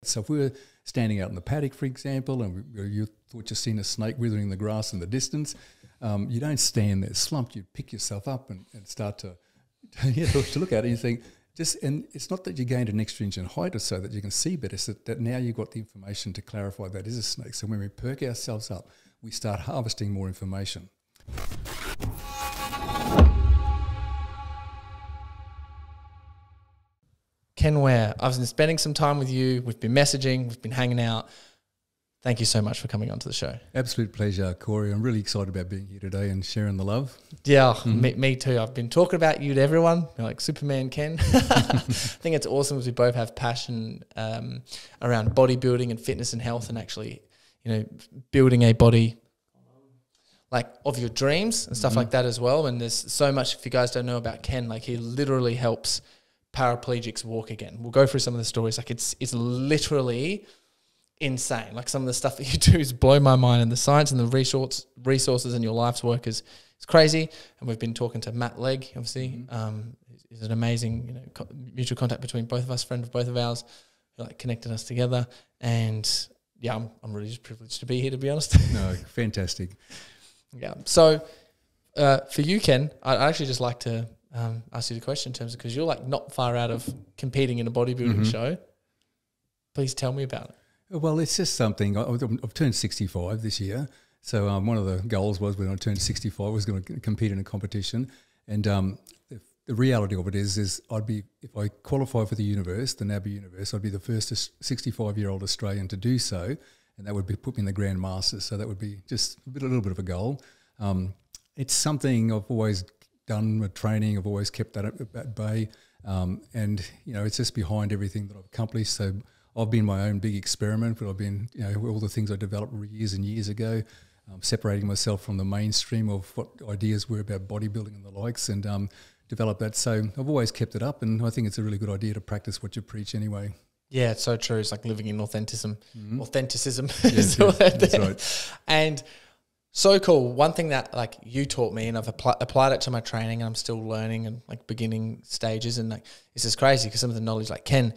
So if we were standing out in the paddock, for example, and you thought you'd seen a snake withering the grass in the distance, you don't stand there slumped. You pick yourself up and start to to look at it, and you think, and it's not that you gained an extra inch in height or so that you can see better, it's that now you've got the information to clarify that is a snake. So when we perk ourselves up, we start harvesting more information. Ken Ware, I've been spending some time with you. We've been messaging, we've been hanging out. Thank you so much for coming onto the show. Absolute pleasure, Corey. I'm really excited about being here today and sharing the love. Yeah, me too. I've been talking about you to everyone, like Superman Ken. I think it's awesome because we both have passion around bodybuilding and fitness and health, and actually, building a body like of your dreams and stuff like that as well. And there's so much, if you guys don't know about Ken, like he literally helps paraplegics walk again. We'll go through some of the stories. Like it's literally insane. Like some of the stuff that you do is blow my mind, and the science and the resources in your life's work is crazy. And we've been talking to Matt Legg, obviously. Is an amazing mutual contact between both of us, friend of both of ours, who connected us together. And yeah, I'm really just privileged to be here, to be honest. No, fantastic. Yeah. So for you, Ken, I'd actually just like to ask you the question in terms of, because you're not far out of competing in a bodybuilding show. Please tell me about it. Well, it's just something. I've turned 65 this year. So one of the goals was when I turned 65, I was going to compete in a competition. And the reality of it is if I qualify for the universe, the NABA universe, I'd be the first 65-year-old Australian to do so. And that would put me in the Grand Masters. So that would be just a little bit of a goal. It's something I've always done with training. I've always kept that at bay. And, it's just behind everything that I've accomplished. So I've been my own big experiment, but I've been, all the things I developed years and years ago, separating myself from the mainstream of what ideas were about bodybuilding and the likes, and developed that. So I've always kept it up, and I think it's a really good idea to practice what you preach anyway. Yeah, it's so true. It's like living in authenticism. Yes, that's right. And so cool. One thing that you taught me, and I've applied it to my training, and I'm still learning and beginning stages, and this is crazy because some of the knowledge, Ken,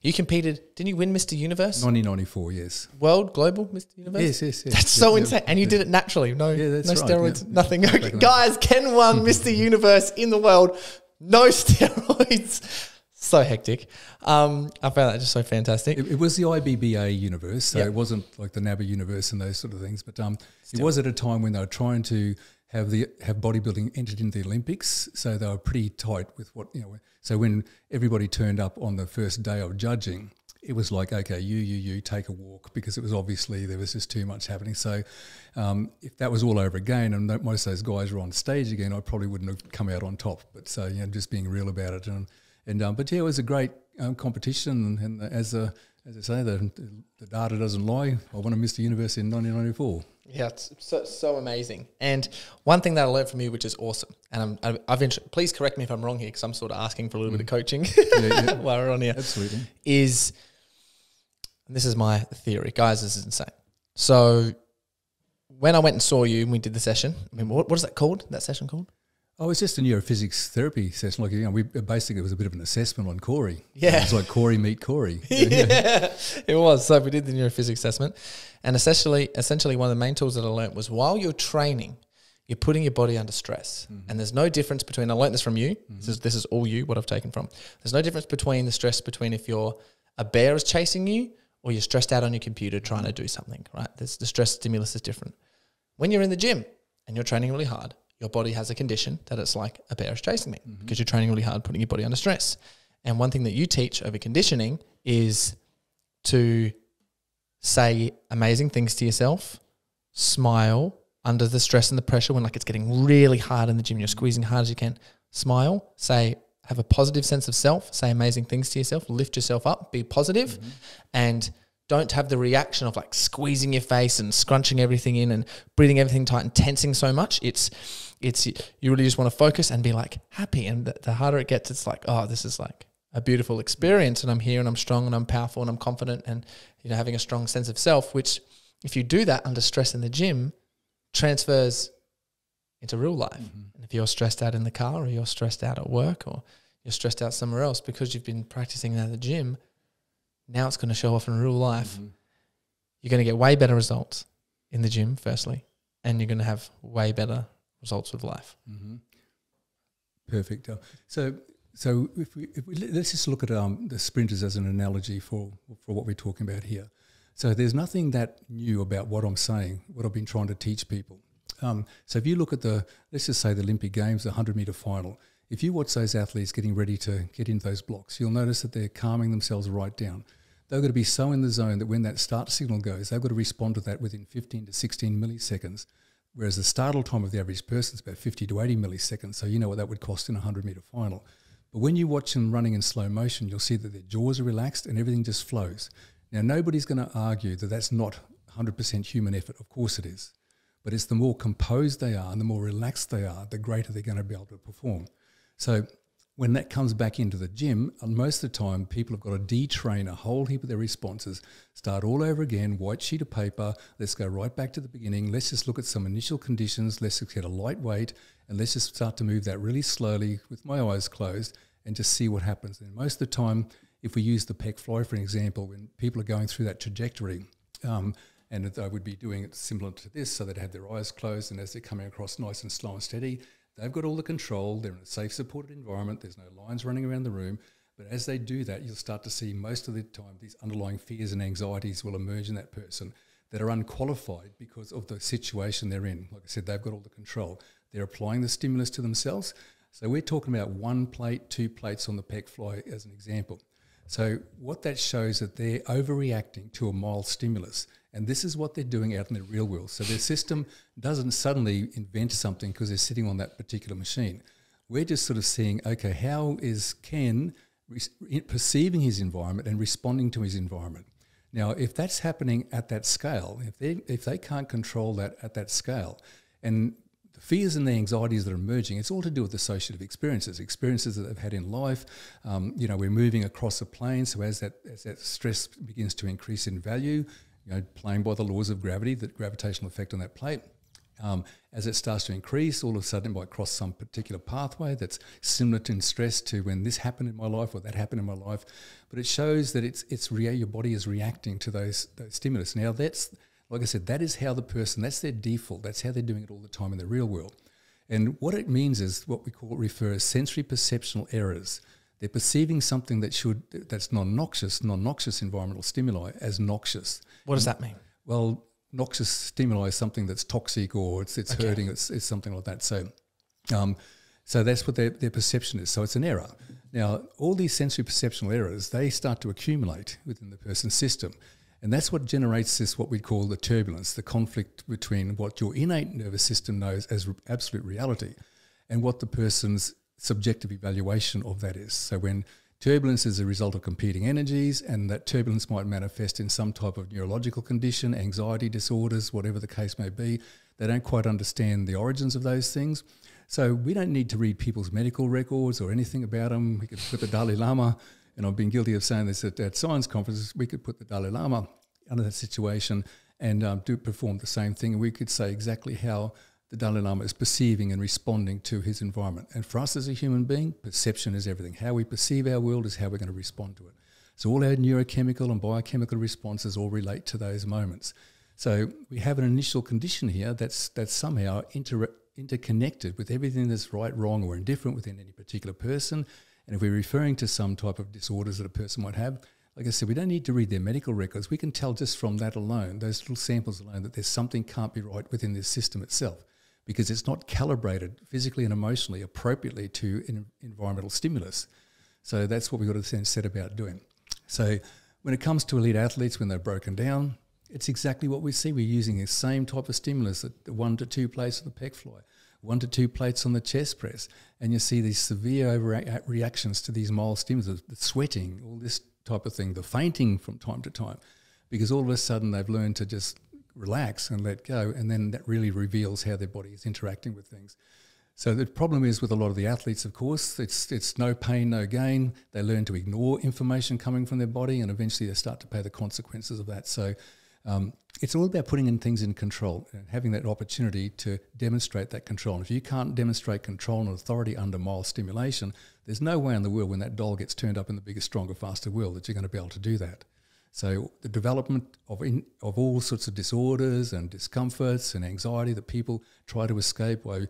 you competed, didn't you win Mr. Universe? 1994, yes. World, global Mr. Universe? Yes. That's so insane. And you did it naturally. No steroids, nothing. Okay, guys, Ken won Mr. Universe in the world. No steroids. So hectic. I found that just so fantastic. It was the IBBA universe, so it wasn't like the NABA universe and those sort of things. But it was at a time when they were trying to have bodybuilding entered into the Olympics, so they were pretty tight with what So when everybody turned up on the first day of judging, it was like, okay, you take a walk, because it was obviously there was just too much happening. So if that was all over again, and most of those guys were on stage again, I probably wouldn't have come out on top. But so just being real about it, but yeah, it was a great competition, and as I say, the data doesn't lie. I won a Mr. Universe in 1994. Yeah, it's so amazing. And one thing that I learned from you, which is awesome, and please correct me if I'm wrong here, because I'm sort of asking for a little bit of coaching while we're on here. Absolutely. And this is my theory. Guys, this is insane. So when I went and saw you and we did the session, what is that called? That session called? Oh, it's just a NeuroPhysics Therapy session. We basically, it was a bit of an assessment on Corey. Yeah. It was like Corey meet Corey. Yeah, it was. So we did the NeuroPhysics assessment. And essentially one of the main tools that I learned was, while you're training, you're putting your body under stress. And there's no difference between, I learned this from you. This is all you, what I've taken from. There's no difference between the stress between if a bear is chasing you or you're stressed out on your computer trying to do something, right? The stress stimulus is different. When you're in the gym and you're training really hard, your body has a condition that it's like a bear is chasing me, because you're training really hard, putting your body under stress. And one thing that you teach over conditioning is to say amazing things to yourself, smile under the stress and the pressure when it's getting really hard in the gym, you're squeezing hard as you can, smile, have a positive sense of self, say amazing things to yourself, lift yourself up, be positive, and don't have the reaction of squeezing your face and scrunching everything in and breathing everything tight and tensing so much. It's you really just want to focus and be happy. And the harder it gets, it's this is a beautiful experience, and I'm here and I'm strong and I'm powerful and I'm confident, and having a strong sense of self, which if you do that under stress in the gym, transfers into real life. And if you're stressed out in the car, or you're stressed out at work, or you're stressed out somewhere else, because you've been practicing at the gym, Now it's going to show off in real life. You're going to get way better results in the gym, firstly, and you're going to have way better results with life. Perfect. So if we let's just look at the sprinters as an analogy for what we're talking about here. So there's nothing that new about what I'm saying, what I've been trying to teach people. So if you look at let's just say the Olympic Games, the 100-metre final, if you watch those athletes getting ready to get into those blocks, you'll notice that they're calming themselves right down. They've got to be so in the zone that when that start signal goes, they've got to respond to that within 15 to 16 milliseconds, whereas the startle time of the average person is about 50 to 80 milliseconds, so you know what that would cost in a 100-metre final. But when you watch them running in slow motion, you'll see that their jaws are relaxed and everything just flows. Now, nobody's going to argue that that's not 100% human effort. Of course it is. But it's the more composed they are and the more relaxed they are, the greater they're going to be able to perform. So when that comes back into the gym, most of the time people have got to detrain a whole heap of their responses, start all over again, white sheet of paper, let's go right back to the beginning, let's just look at some initial conditions, let's just get a light weight, and let's just start to move that really slowly with my eyes closed and just see what happens. And most of the time, if we use the pec fly for an example, when people are going through that trajectory, and they would be doing it similar to this, so they'd have their eyes closed, and as they're coming across nice and slow and steady, they've got all the control, they're in a safe, supported environment, there's no lines running around the room. But as they do that, you'll start to see most of the time these underlying fears and anxieties will emerge in that person that are unqualified because of the situation they're in. Like I said, they've got all the control. They're applying the stimulus to themselves. So we're talking about 1 plate, 2 plates on the pec fly as an example. So what that shows that they're overreacting to a mild stimulus. And this is what they're doing out in the real world. So their system doesn't suddenly invent something because they're sitting on that particular machine. We're just sort of seeing, okay, how is Ken perceiving his environment and responding to his environment? Now, if that's happening at that scale, if they can't control that at that scale, and the fears and the anxieties that are emerging, it's all to do with associative experiences that they've had in life. We're moving across a plane, so as that stress begins to increase in value, playing by the laws of gravity, the gravitational effect on that plate, as it starts to increase, all of a sudden it might cross some particular pathway that's similar in stress to when this happened in my life or that happened in my life. But it shows that your body is reacting to those stimulus. Now that's, like I said, that is how that's their default. That's how they're doing it all the time in the real world. And what it means is what we refer as sensory perceptual errors. They're perceiving something that's non-noxious environmental stimuli as noxious. What does that mean? Well, noxious stimuli is something that's toxic or it's okay. Hurting, it's something like that. So that's what their perception is. So it's an error. Now, all these sensory perceptual errors, they start to accumulate within the person's system. And that's what generates this, what we call the turbulence, the conflict between what your innate nervous system knows as absolute reality and what the person's subjective evaluation of that is. So when turbulence is a result of competing energies, and that turbulence might manifest in some type of neurological condition, anxiety disorders, whatever the case may be, they don't quite understand the origins of those things. So we don't need to read people's medical records or anything about them. We could put the Dalai Lama, and I've been guilty of saying this at science conferences, we could put the Dalai Lama under that situation and perform the same thing. And we could say exactly how the Dalai Lama is perceiving and responding to his environment. And for us as a human being, perception is everything. How we perceive our world is how we're going to respond to it. So all our neurochemical and biochemical responses all relate to those moments. So we have an initial condition here that's somehow interconnected with everything that's right, wrong, or indifferent within any particular person. And if we're referring to some type of disorders that a person might have, like I said, we don't need to read their medical records. We can tell just from that alone, those little samples alone, that there's something can't be right within this system itself, because it's not calibrated physically and emotionally appropriately to an environmental stimulus. So that's what we've got to set about doing. So when it comes to elite athletes, when they're broken down, it's exactly what we see. We're using the same type of stimulus, the 1 to 2 plates on the pec fly, 1 to 2 plates on the chest press, and you see these severe reactions to these mild stimulus, the sweating, all this type of thing, the fainting from time to time, because all of a sudden they've learned to just relax and let go, and then that really reveals how their body is interacting with things. So the problem is with a lot of the athletes, of course, it's no pain, no gain. They learn to ignore information coming from their body, and eventually they start to pay the consequences of that. So it's all about putting things in control and having that opportunity to demonstrate that control. And if you can't demonstrate control and authority under mild stimulation, there's no way in the world when that doll gets turned up in the bigger, stronger, faster world that you're going to be able to do that. So the development of all sorts of disorders and discomforts and anxiety that people try to escape by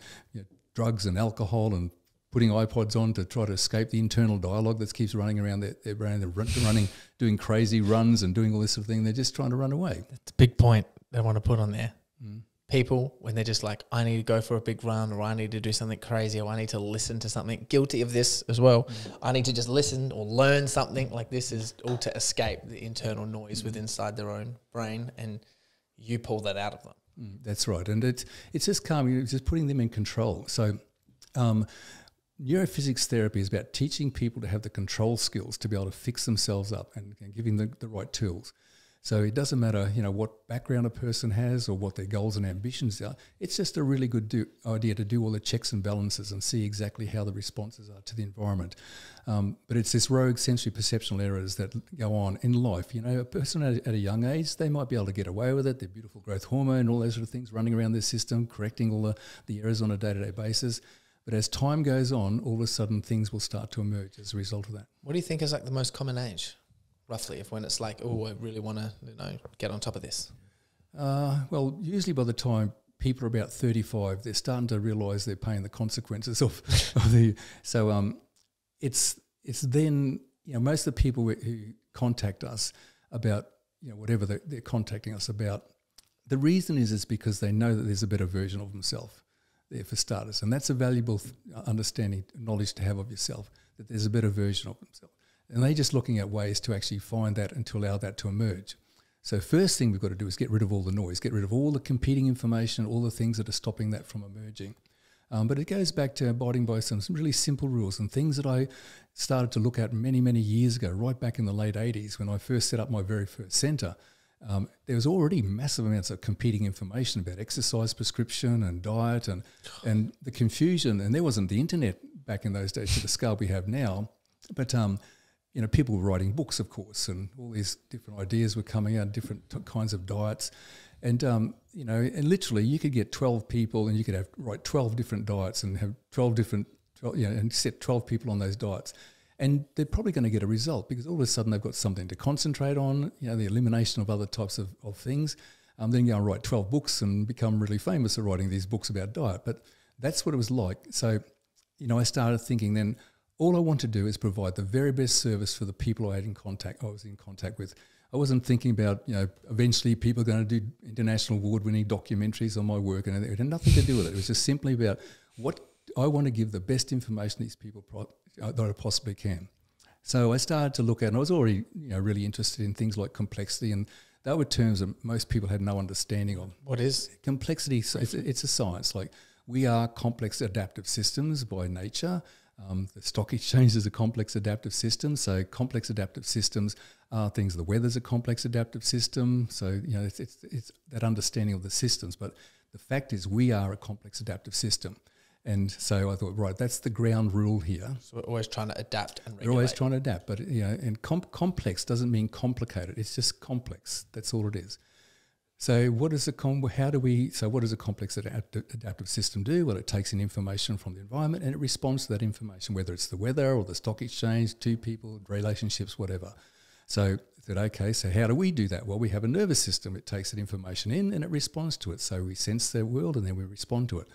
drugs and alcohol and putting iPods on to try to escape the internal dialogue that keeps running around their brain. They're running, doing crazy runs and doing all this sort of thing. They're just trying to run away. That's a big point they want to put on there. People, when they're just like, I need to go for a big run, or I need to do something crazy, or I need to listen to something, guilty of this as well. I need to just listen or learn something. Like, this is all to escape the internal noise within inside their own brain, and you pull that out of them. That's right. And it's just calming, it's just putting them in control. So NeuroPhysics Therapy is about teaching people to have the control skills to be able to fix themselves up and giving them the right tools. So it doesn't matter, what background a person has or what their goals and ambitions are. It's just a really good idea to do all the checks and balances and see exactly how the responses are to the environment. But it's this rogue sensory perceptual errors that go on in life. A person at a young age, they might be able to get away with it, their beautiful growth hormone, all those sort of things running around their system, correcting all the errors on a day-to-day basis. But as time goes on, all of a sudden things will start to emerge as a result of that. What do you think is like the most common age? Roughly, if when it's like, oh, I really want to, get on top of this? Well, usually by the time people are about 35, they're starting to realise they're paying the consequences of the. So it's then most of the people who contact us about whatever they're contacting us about, the reason is because they know that there's a better version of themselves there for starters, and that's a valuable understanding, knowledge to have of yourself, that there's a better version of themselves. And they're just looking at ways to actually find that and to allow that to emerge. So first thing we've got to do is get rid of all the noise, get rid of all the competing information, all the things that are stopping that from emerging. But it goes back to abiding by some really simple rules and things that I started to look at many, many years ago, right back in the late 80s when I first set up my very first centre. There was already massive amounts of competing information about exercise prescription and diet and the confusion. And there wasn't the internet back in those days to the scale we have now. But people were writing books, of course, and all these different ideas were coming out, different kinds of diets. And, and literally you could get 12 people and you could write 12 different diets and have 12 different, and set 12 people on those diets. And they're probably going to get a result because all of a sudden they've got something to concentrate on, the elimination of other types of things. Then go and write 12 books and become really famous at writing these books about diet. But that's what it was like. So, I started thinking then, all I want to do is provide the very best service for the people I was in contact with. I wasn't thinking about, eventually people are going to do international award-winning documentaries on my work, and it had nothing to do with it. It was just simply about what I want to give the best information to these people that I possibly can. So I started to look at, and I was already, really interested in things like complexity, and they were terms that most people had no understanding of. What is complexity? So it's a science. Like, we are complex adaptive systems by nature. The stock exchange is a complex adaptive system. So complex adaptive systems are things. The weather's a complex adaptive system. So it's that understanding of the systems. But the fact is, we are a complex adaptive system. And so I thought, right, that's the ground rule here. So we're always trying to adapt and regulate. We're always trying to adapt, but and complex doesn't mean complicated. It's just complex. That's all it is. So what does a complex adaptive system do? Well, it takes in information from the environment and it responds to that information, whether it's the weather or the stock exchange, two people, relationships, whatever. So I said, okay, so how do we do that? Well, we have a nervous system. It takes that information in and it responds to it. So we sense the world and then we respond to it.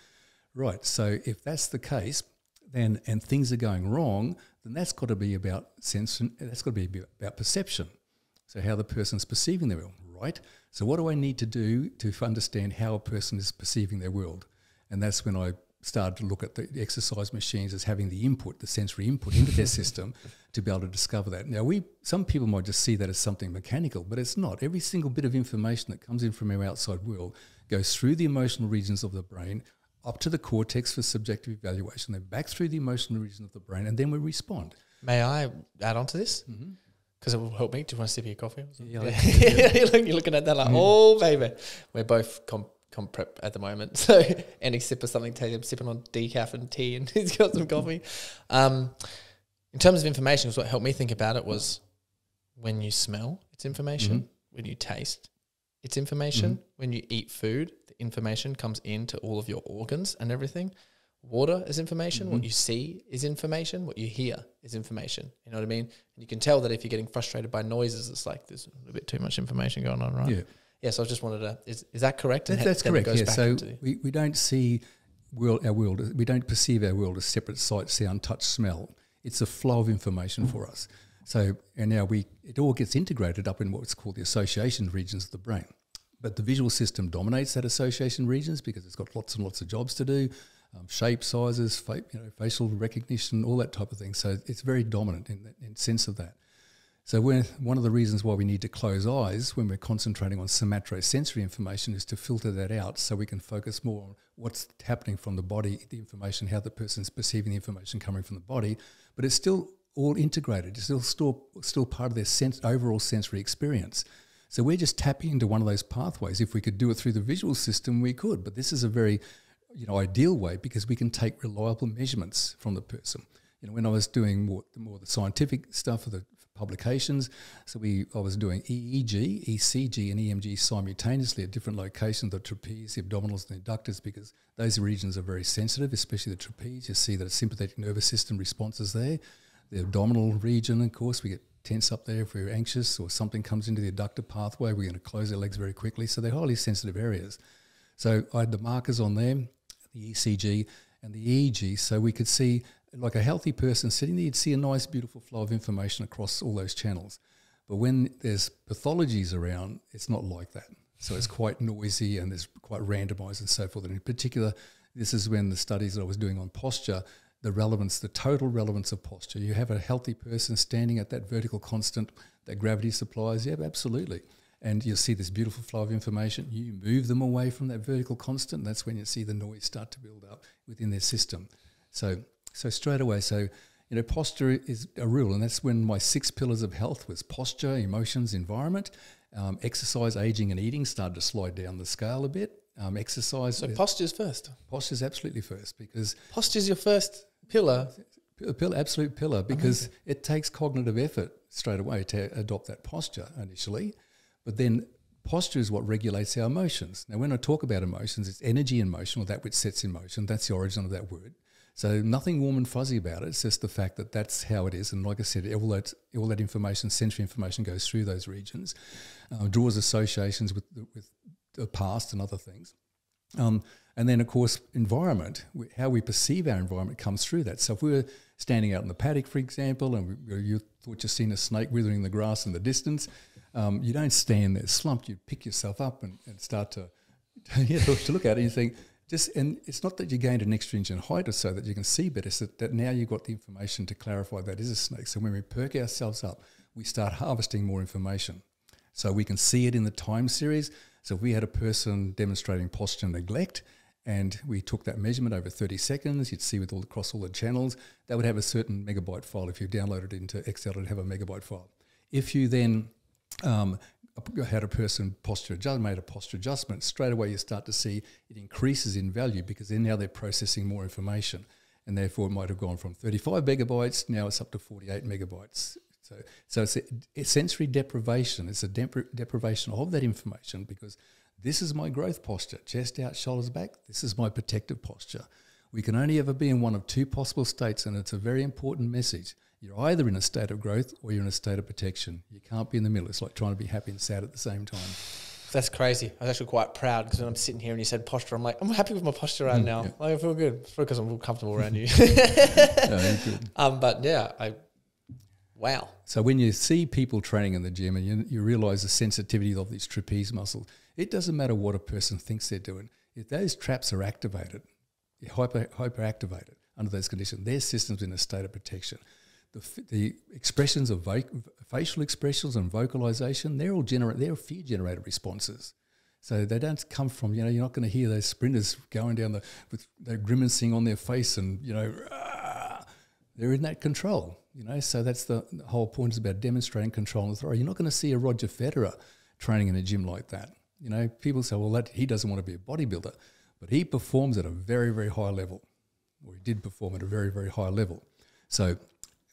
Right, so if that's the case, then and things are going wrong, then that's got to be about sense. That's got to be about perception. So how the person's perceiving their world, right? So what do I need to do to understand how a person is perceiving their world? And that's when I started to look at the exercise machines as having the input, the sensory input into their system to be able to discover that. Now, some people might just see that as something mechanical, but it's not. Every single bit of information that comes in from our outside world goes through the emotional regions of the brain, up to the cortex for subjective evaluation, then back through the emotional region of the brain, and then we respond. May I add on to this? Because it will help me. Do you want to sip your coffee? Yeah. You're looking at that like, oh, baby. We're both comp prep at the moment. So any sip of something, take him sipping on decaf and tea, and he's got some coffee. In terms of information, what helped me think about it was when you smell, it's information. When you taste, it's information. When you eat food, the information comes into all of your organs and everything. water is information, what you see is information, what you hear is information. You know what I mean? And you can tell that if you're getting frustrated by noises, it's like there's a bit too much information going on, right? Yeah. Yeah, so I just wanted to, is that correct? That's correct, yeah. So we don't see our world, we don't perceive our world as separate sight, sound, touch, smell. It's a flow of information for us. So, and now it all gets integrated up in what's called the association regions of the brain. But the visual system dominates that association regions because it's got lots and lots of jobs to do, shape, sizes, facial recognition, all that type of thing. So it's very dominant in sense of that. So one of the reasons why we need to close eyes when we're concentrating on somatosensory information is to filter that out so we can focus more on what's happening from the body, the information, how the person's perceiving the information coming from the body, but it's still all integrated. It's still part of their overall sensory experience. So we're just tapping into one of those pathways. If we could do it through the visual system, we could, but this is a very ideal way because we can take reliable measurements from the person. When I was doing more the scientific stuff for the publications, so I was doing EEG, ECG and EMG simultaneously at different locations, the trapeze, the abdominals and the adductors, because those regions are very sensitive, especially the trapeze. You see that a sympathetic nervous system responses there. The abdominal region, of course, we get tense up there if we're anxious or something comes into the adductor pathway, we're going to close our legs very quickly. So they're highly sensitive areas. So I had the markers on there, the ECG and the EEG, so we could see, like a healthy person sitting there, you'd see a nice, beautiful flow of information across all those channels. But when there's pathologies around, it's not like that. So it's quite noisy and it's quite randomised and so forth. And in particular, this is when the studies that I was doing on posture, the total relevance of posture. You have a healthy person standing at that vertical constant that gravity supplies, yeah, absolutely. And you'll see this beautiful flow of information. You move them away from that vertical constant, and that's when you see the noise start to build up within their system. So straight away, posture is a rule, and that's when my 6 pillars of health was posture, emotions, environment, exercise, aging and eating started to slide down the scale a bit. Exercise. So posture's first? Posture's absolutely first because... Posture's your first pillar? Absolute pillar, because it takes cognitive effort straight away to adopt that posture initially, but then posture is what regulates our emotions. Now, when I talk about emotions, it's energy in motion, or that which sets in motion. That's the origin of that word. So nothing warm and fuzzy about it. It's just the fact that that's how it is. And like I said, all that information, sensory information, goes through those regions, draws associations with the past and other things. And then, of course, environment, how we perceive our environment comes through that. So if we were standing out in the paddock, for example, and you thought you'd seen a snake withering the grass in the distance, you don't stand there slumped. You pick yourself up and start to look at it and you think, and it's not that you gained an extra inch in height or so that you can see better, it's that now you've got the information to clarify that is a snake. So when we perk ourselves up, we start harvesting more information. So we can see it in the time series. So if we had a person demonstrating posture neglect and we took that measurement over 30 seconds, you'd see across all the channels, that would have a certain megabyte file. If you downloaded it into Excel, it would have a megabyte file. If you then had a person made a posture adjustment, straight away you start to see it increases in value because then now they're processing more information, and therefore it might have gone from 35 megabytes, now it's up to 48 megabytes. So it's a sensory deprivation. It's a deprivation of that information because this is my growth posture, chest out, shoulders back. This is my protective posture. We can only ever be in one of two possible states, and it's a very important message. You're either in a state of growth or you're in a state of protection. You can't be in the middle. It's like trying to be happy and sad at the same time. That's crazy. I was actually quite proud because when I'm sitting here and you said posture, I'm like, I'm happy with my posture right now. Yeah. Like, I feel good. It's because I'm comfortable around you. No, you're good. But yeah, wow. So when you see people training in the gym and you realise the sensitivity of these trapeze muscles, it doesn't matter what a person thinks they're doing. If those traps are activated, hyperactivated under those conditions, their system's in a state of protection. The expressions of facial expressions and vocalization, they're fear-generated responses. So they don't come from, you're not going to hear those sprinters going down with they're grimacing on their face and, they're in that control, So that's the whole point, is about demonstrating control and authority. You're not going to see a Roger Federer training in a gym like that. People say, well, he doesn't want to be a bodybuilder, but he performs at a very, very high level, or he did perform at a very, very high level. So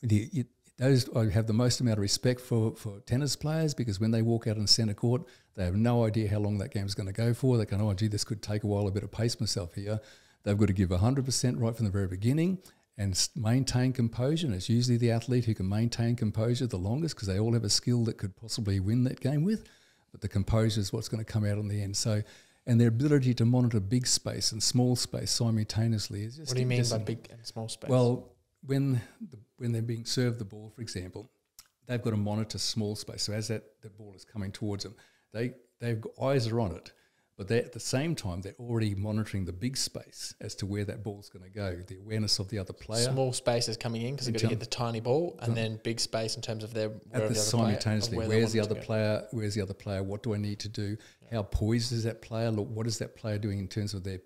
I have the most amount of respect for tennis players, because when they walk out on centre court, they have no idea how long that game's going to go for. They go, oh, gee, this could take a while. I better pace myself here. They've got to give 100% right from the very beginning and maintain composure. And it's usually the athlete who can maintain composure the longest because they all have a skill that could possibly win that game with, but the composure is what's going to come out on the end. So, and their ability to monitor big space and small space simultaneously is just... What do you mean by big and small space? Well, when they're being served the ball, for example, they've got to monitor small space. So as the ball is coming towards them, they've got eyes are on it, but at the same time, they're already monitoring the big space as to where that ball's going to go, the awareness of the other player. Small space is coming in because they've got to hit the tiny ball, and then big space in terms of simultaneously, where's the other player? Where's the other player? What do I need to do? How poised is that player? Look, what is that player doing in terms of their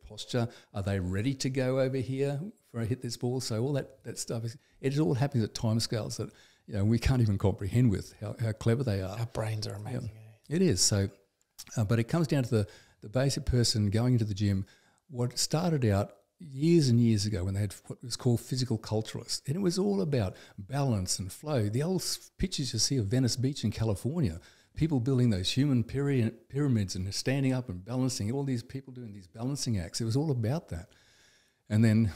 posture? Are they ready to go over here for I hit this ball? So all that stuff it's all happening at timescales that we can't even comprehend with how clever they are. Our brains are amazing. Yeah, it is. So, but it comes down to the basic person going into the gym. What started out years and years ago when they had what was called physical culturalists, and it was all about balance and flow. The old pictures you see of Venice Beach in California, people building those human pyramids and standing up and balancing, all these people doing these balancing acts. It was all about that. And then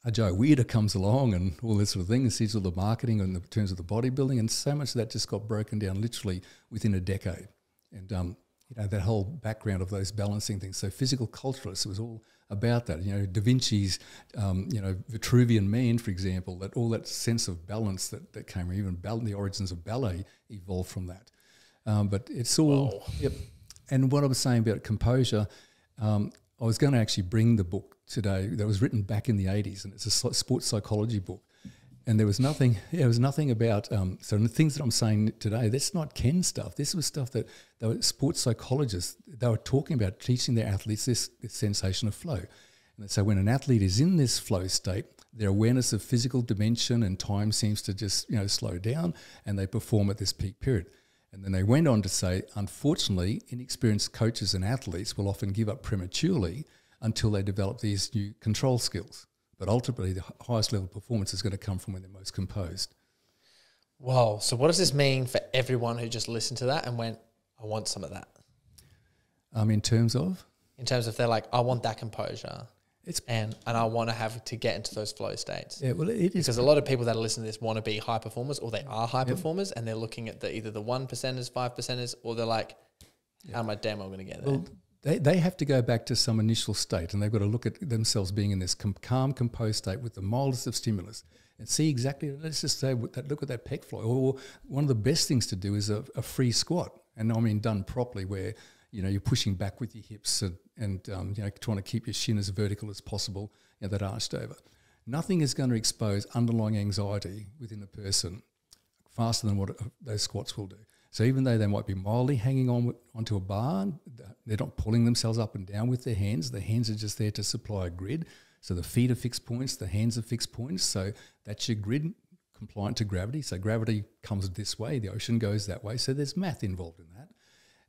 a Joe Weirder comes along and all this sort of thing and sees all the marketing in terms of the bodybuilding, and so much of that just got broken down literally within a decade. And that whole background of those balancing things. So physical culturalists, it was all about that. Da Vinci's, Vitruvian Man, for example, that all that sense of balance that came, even the origins of ballet evolved from that. But it's all, yep. And what I was saying about composure, I was going to actually bring the book today that was written back in the 80s, and it's a sports psychology book. And there was nothing about, so the things that I'm saying today, that's not Ken stuff. This was stuff that they were sports psychologists, they were talking about teaching their athletes this sensation of flow. And so when an athlete is in this flow state, their awareness of physical dimension and time seems to just, slow down, and they perform at this peak period. And then they went on to say, unfortunately, inexperienced coaches and athletes will often give up prematurely until they develop these new control skills. But ultimately, the highest level of performance is going to come from when they're most composed. Wow. So what does this mean for everyone who just listened to that and went, I want some of that? In terms of? In terms of they're like, I want that composure. And I want to have to get into those flow states. Yeah, well, it is. Because a lot of people that are listening to this want to be high performers, or they are high performers, and they're looking at either the 1%ers, 5%ers, or they're like, how am I damn well going to get there? Well, they have to go back to some initial state, and they've got to look at themselves being in this calm, composed state with the mildest of stimulus and see exactly, let's just say, look at that pec fly. Or one of the best things to do is a free squat, and done properly, where you're pushing back with your hips and trying to keep your shin as vertical as possible, that arched over. Nothing is going to expose underlying anxiety within a person faster than what those squats will do. So even though they might be mildly hanging onto a bar, they're not pulling themselves up and down with their hands. The hands are just there to supply a grid. So the feet are fixed points, the hands are fixed points. So that's your grid, compliant to gravity. So gravity comes this way, the ocean goes that way. So there's math involved in that.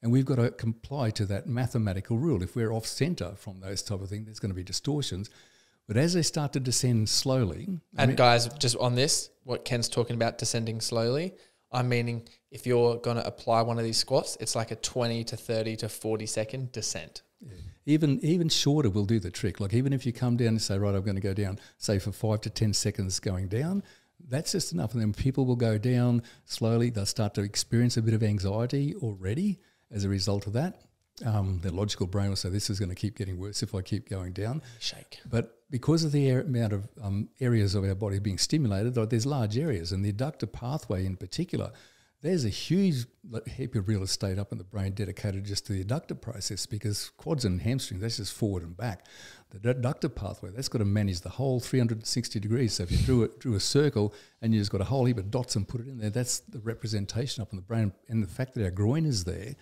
And we've got to comply to that mathematical rule. If we're off centre from those type of things, there's going to be distortions. But as they start to descend slowly... guys, just on this, what Ken's talking about, descending slowly, I'm meaning if you're going to apply one of these squats, it's like a 20 to 30 to 40 second descent. Yeah. Even shorter will do the trick. Like even if you come down and say, right, I'm going to go down, say for 5 to 10 seconds going down, that's just enough. And then people will go down slowly. They'll start to experience a bit of anxiety already as a result of that. Their logical brain will say, this is going to keep getting worse if I keep going down. Shake. But because of the amount of areas of our body being stimulated, there's large areas, and the adductor pathway in particular, there's a huge heap of real estate up in the brain dedicated just to the adductor process, because quads and hamstrings, that's just forward and back. The adductor pathway, that's got to manage the whole 360 degrees. So if you drew a circle and you just got a whole heap of dots and put it in there, that's the representation up in the brain. And the fact that our groin is there,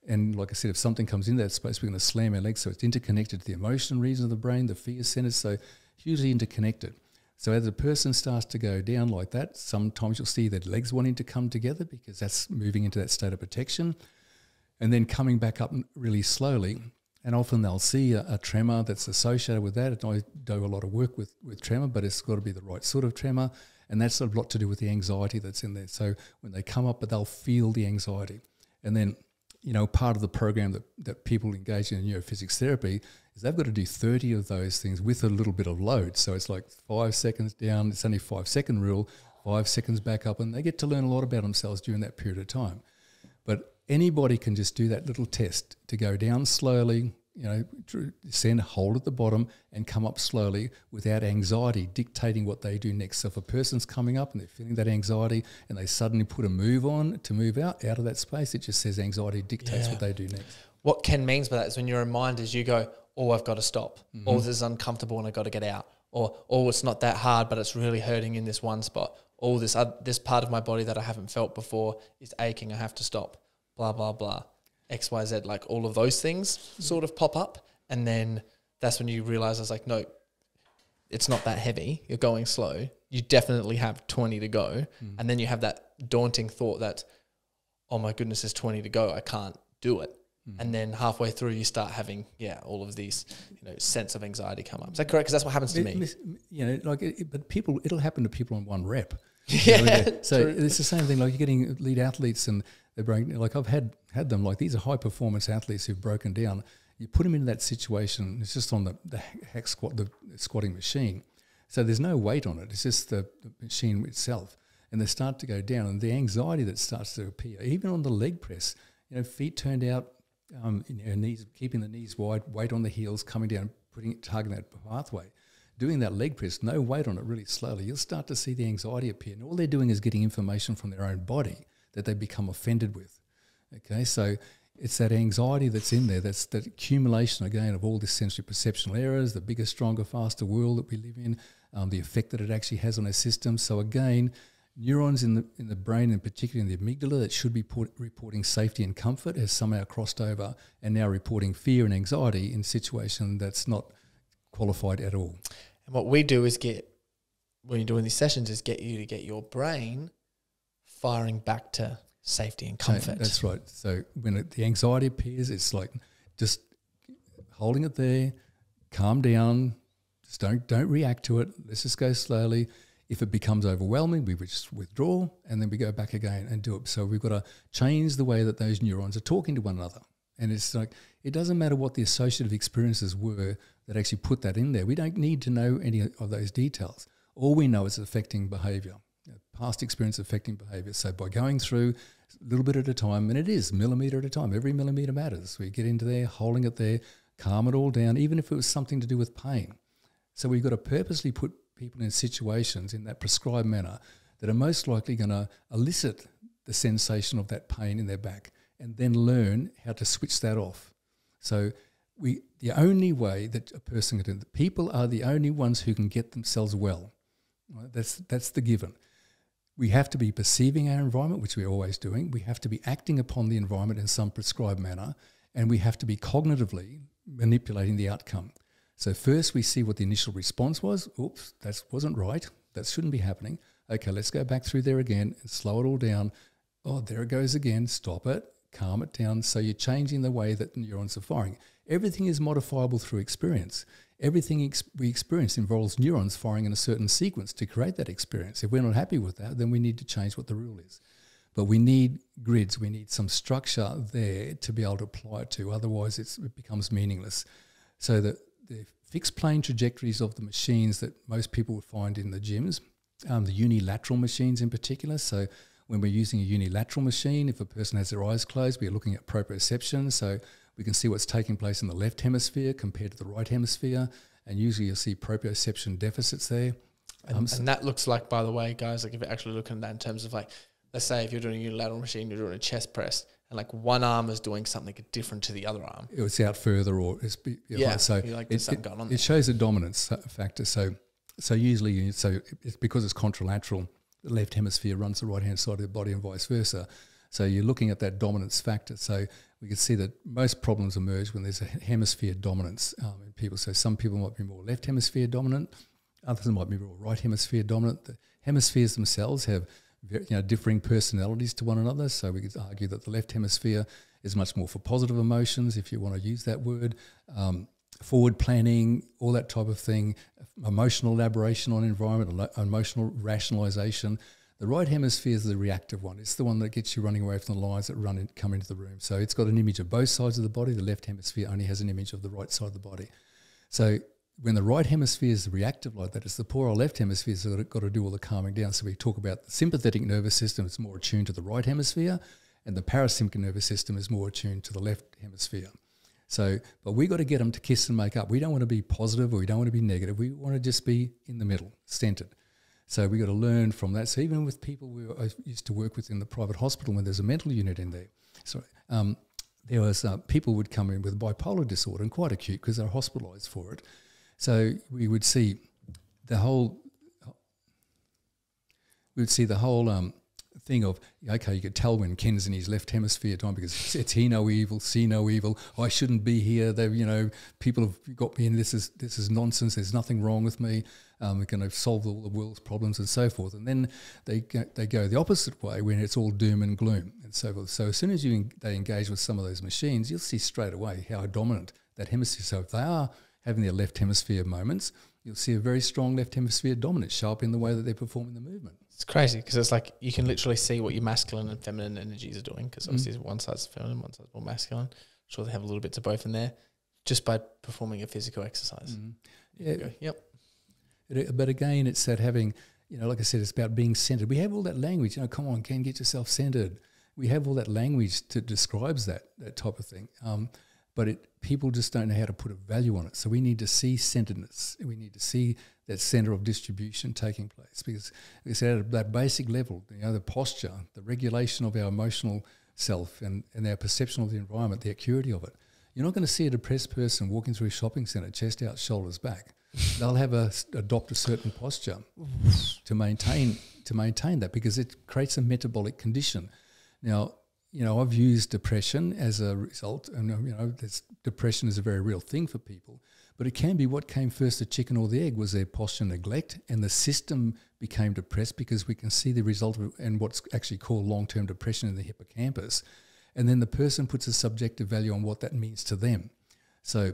and like I said, if something comes into that space, we're going to slam our legs. So it's interconnected to the emotion region of the brain, the fear centers, so hugely interconnected. So as a person starts to go down like that, sometimes you'll see that legs wanting to come together because that's moving into that state of protection, and then coming back up really slowly. And often they'll see a tremor that's associated with that. I do a lot of work with tremor, but it's got to be the right sort of tremor, and that's a lot to do with the anxiety that's in there. So when they come up, but they'll feel the anxiety. And then part of the program that people engage in neurophysics therapy is they've got to do 30 of those things with a little bit of load. So it's like 5 seconds down, it's only 5-second rule, 5 seconds back up, and they get to learn a lot about themselves during that period of time. But anybody can just do that little test to go down slowly, descend, hold at the bottom, and come up slowly without anxiety dictating what they do next. So if a person's coming up and they're feeling that anxiety and they suddenly put a move on to move out of that space, it just says anxiety dictates what they do next. What Ken means by that is when your mind is you go, oh, I've got to stop. Or this is uncomfortable and I've got to get out. Or, oh, it's not that hard, but it's really hurting in this one spot. Oh, this part of my body that I haven't felt before is aching. I have to stop. Blah, blah, blah. X, Y, Z, like all of those things sort of pop up. And then that's when you realize, I was like, no, it's not that heavy. You're going slow. You definitely have 20 to go. And then you have that daunting thought that, oh my goodness, there's 20 to go. I can't do it. And then halfway through you start having, all of these, sense of anxiety come up. Is that correct? Because that's what happens to me. But it'll happen to people on one rep. Yeah. So it's the same thing. Like you're getting elite athletes and they're breaking. Like I've had them. Like these are high performance athletes who've broken down. You put them in that situation. It's just on the hack squat, the squatting machine. So there's no weight on it. It's just the machine itself. And they start to go down, and the anxiety that starts to appear, even on the leg press. Feet turned out. Knees, keeping the knees wide, weight on the heels, coming down, targeting that pathway. Doing that leg press, no weight on it, really slowly, you'll start to see the anxiety appear. And all they're doing is getting information from their own body that they become offended with. Okay, so it's that anxiety that's in there, that's that accumulation, again, of all the sensory perceptual errors, the bigger, stronger, faster world that we live in, the effect that it actually has on our system. So again, neurons in the brain, and particularly in the amygdala, that should be reporting safety and comfort, has somehow crossed over and now reporting fear and anxiety in a situation that's not qualified at all. And what we do is when you're doing these sessions, is get you to get your brain firing back to safety and comfort. That's right. So when the anxiety appears, it's like just holding it there, calm down, just don't react to it. Let's just go slowly. If it becomes overwhelming, we just withdraw and then we go back again and do it. So we've got to change the way that those neurons are talking to one another. And it's like, it doesn't matter what the associative experiences were that actually put that in there. We don't need to know any of those details. All we know is affecting behaviour, past experience affecting behaviour. So by going through a little bit at a time, and it is millimetre at a time, every millimetre matters. We get into there, holding it there, calm it all down, even if it was something to do with pain. So we've got to purposely put people in situations in that prescribed manner that are most likely going to elicit the sensation of that pain in their back, and then learn how to switch that off. So the only way that a person can do it, people are the only ones who can get themselves well. Right? That's the given. We have to be perceiving our environment, which we're always doing. We have to be acting upon the environment in some prescribed manner, and we have to be cognitively manipulating the outcome. So first we see what the initial response was. Oops, that wasn't right. That shouldn't be happening. Okay, let's go back through there again and slow it all down. Oh, there it goes again. Stop it. Calm it down. So you're changing the way that neurons are firing. Everything is modifiable through experience. Everything we experience involves neurons firing in a certain sequence to create that experience. If we're not happy with that, then we need to change what the rule is. But we need grids. We need some structure there to be able to apply it to. Otherwise, it becomes meaningless. So the fixed plane trajectories of the machines that most people would find in the gyms, the unilateral machines in particular. So when we're using a unilateral machine, if a person has their eyes closed, we're looking at proprioception. So we can see what's taking place in the left hemisphere compared to the right hemisphere. And usually you'll see proprioception deficits there. And that looks like, by the way, guys, like if you're actually looking at that in terms of like, let's say if you're doing a unilateral machine, you're doing a chest press, and like one arm is doing something different to the other arm. It's out further, or it's so there's something going on there. It shows a dominance factor. So usually, it's because it's contralateral, the left hemisphere runs the right hand side of the body and vice versa. So you're looking at that dominance factor. So we can see that most problems emerge when there's a hemisphere dominance in people. So some people might be more left hemisphere dominant, others might be more right hemisphere dominant. The hemispheres themselves have differing personalities to one another. So we could argue that the left hemisphere is much more for positive emotions, if you want to use that word, forward planning, all that type of thing, emotional elaboration on environment, emotional rationalization. The right hemisphere is the reactive one. It's the one that gets you running away from the lions that come into the room. So it's got an image of both sides of the body. The left hemisphere only has an image of the right side of the body. So when the right hemisphere is reactive like that, it's the poor old left hemisphere that's got to do all the calming down. So we talk about the sympathetic nervous system. It's more attuned to the right hemisphere, and the parasympathetic nervous system is more attuned to the left hemisphere. So, but we got to get them to kiss and make up. We don't want to be positive, or we don't want to be negative. We want to just be in the middle, centered. So we got to learn from that. So even with people I used to work with in the private hospital, when there's a mental unit in there, there was people would come in with bipolar disorder, and quite acute because they're hospitalised for it. So we would see the whole thing of, okay, you could tell when Ken's in his left hemisphere time because it's hear no evil, see no evil. I shouldn't be here. People have got me in. This is nonsense. There's nothing wrong with me. We're going to solve all the world's problems and so forth. And then they go the opposite way when it's all doom and gloom and so forth. So as soon as they engage with some of those machines, you'll see straight away how dominant that hemisphere. So if they are having their left hemisphere moments, you'll see a very strong left hemisphere dominance show up in the way that they're performing the movement. It's crazy because it's like you can literally see what your masculine and feminine energies are doing, because obviously one side's feminine, one side's more masculine. I'm sure they have a little bits of both in there just by performing a physical exercise. Yeah. Yep. But again, it's that having, like I said, it's about being centered. We have all that language, come on, Ken, get yourself centered. We have all that language that describes that type of thing. But people just don't know how to put a value on it. So we need to see centeredness. We need to see that center of distribution taking place, because it's at that basic level, the posture, the regulation of our emotional self and our perception of the environment, the acuity of it. You're not going to see a depressed person walking through a shopping centre, chest out, shoulders back. They'll have adopt a certain posture to maintain that, because it creates a metabolic condition. Now, I've used depression as a result, and depression is a very real thing for people. But it can be what came first, the chicken or the egg, was their posture neglect, and the system became depressed because we can see the result of it and what's actually called long-term depression in the hippocampus. And then the person puts a subjective value on what that means to them. So